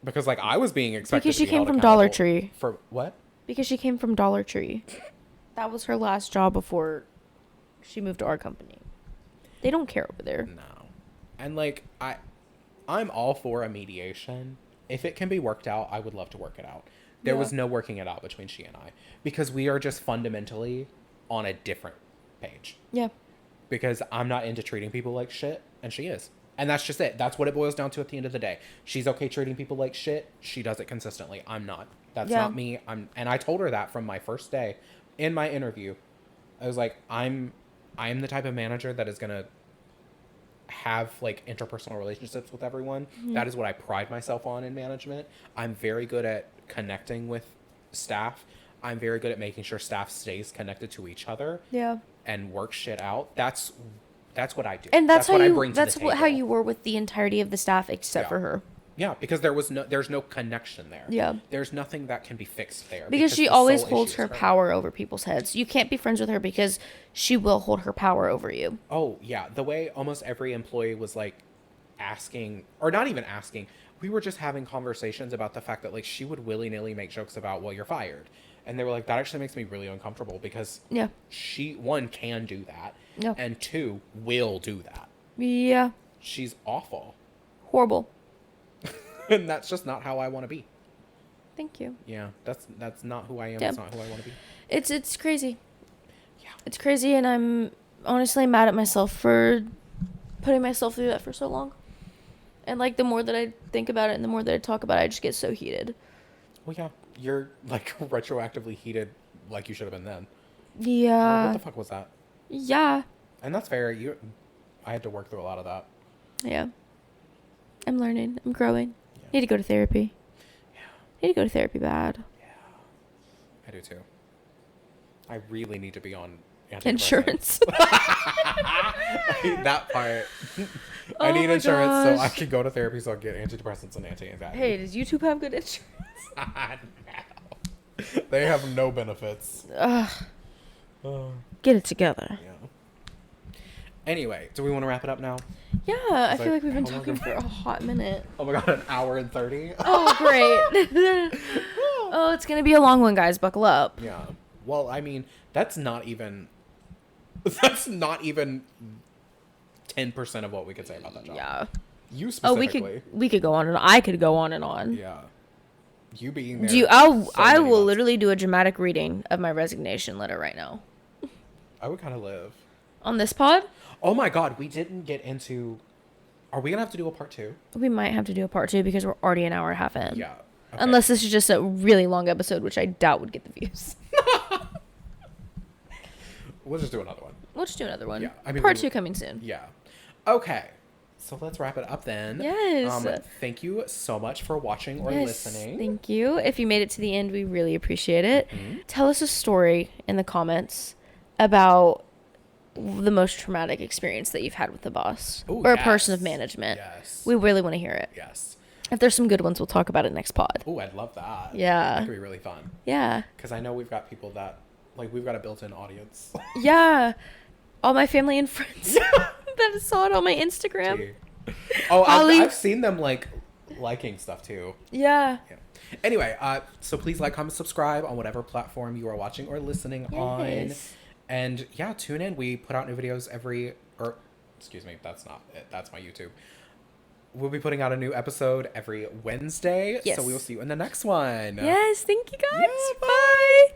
Because like I was being expected because she to be came from Dollar Tree. For what? Because she came from Dollar Tree. That was her last job before she moved to our company. They don't care over there. No. And like I'm all for a mediation. If it can be worked out, I would love to work it out. There was no working it out between she and I because we are just fundamentally on a different page. Yeah. Because I'm not into treating people like shit and she is. And that's just it. That's what it boils down to at the end of the day. She's okay treating people like shit. She does it consistently. I'm not. That's not me. And I told her that from my first day in my interview. I was like, I am the type of manager that is going to have like interpersonal relationships with everyone. Mm-hmm. That is what I pride myself on in management. I'm very good at connecting with staff. I'm very good at making sure staff stays connected to each other. Yeah. And work shit out. That's what I do. And that's how what I bring to the table. How you were with the entirety of the staff except for her. Yeah, because there's no connection there. Yeah. There's nothing that can be fixed there. Because she always holds her power over people's heads. You can't be friends with her because she will hold her power over you. Oh, yeah. The way almost every employee was like asking, or not even asking, we were just having conversations about the fact that like she would willy-nilly make jokes about, well, you're fired. And they were like, that actually makes me really uncomfortable because she, one, can do that. Yeah. And two, will do that. Yeah. She's awful. Horrible. And that's just not how I want to be. Thank you. Yeah, that's not who I am. That's not who I want to be. It's crazy. Yeah. It's crazy, and I'm honestly mad at myself for putting myself through that for so long. And like the more that I think about it and the more that I talk about it, I just get so heated. Well, yeah, you're like retroactively heated like you should have been then. Yeah. What the fuck was that? Yeah. And that's fair. I had to work through a lot of that. Yeah. I'm learning. I'm growing. Yeah. Need to go to therapy. Yeah. Need to go to therapy bad. Yeah. I do too. I really need to be on insurance. I hate that part. I need insurance so I can go to therapy so I get antidepressants and anti-anxiety. Hey, does YouTube have good insurance? No. They have no benefits. Get it together. Yeah. Anyway, do we want to wrap it up now? Yeah, I feel like, like we've been how long talking for a hot minute. Oh my god, an hour and 30? Oh, great. Oh, it's going to be a long one, guys. Buckle up. Yeah. Well, I mean, that's not even 10% of what we could say about that job. Yeah. You Oh, specifically. we could go on and I could go on and on. Yeah. You being there. I so many will months. literally do a dramatic reading of my resignation letter right now. I would kind of live. On this pod? Oh my god, we didn't get into... Are we going to have to do a part 2? We might have to do a part 2 because we're already an hour and a half in. Yeah. Okay. Unless this is just a really long episode, which I doubt would get the views. We'll just do another one. We'll just do another one. Yeah. I mean, part 2 coming soon. Yeah. Okay. So let's wrap it up then. Yes. Thank you so much for watching or listening. Thank you. If you made it to the end, we really appreciate it. Mm-hmm. Tell us a story in the comments about the most traumatic experience that you've had with the boss. Ooh, or a yes. person of management. Yes. We really want to hear it. Yes. If there's some good ones, we'll talk about it next pod. Oh, I'd love that. Yeah. That could be really fun. Yeah. Because I know we've got people that, like, we've got a built-in audience. Yeah. All my family and friends that saw it on my Instagram. Gee. Oh, Holly. I've seen them, like, liking stuff, too. Yeah. Yeah. Anyway, so please like, comment, subscribe on whatever platform you are watching or listening on. And, yeah, tune in. We put out new videos excuse me, that's not it. That's my YouTube. We'll be putting out a new episode every Wednesday. Yes. So we will see you in the next one. Yes. Thank you, guys. Yeah, bye.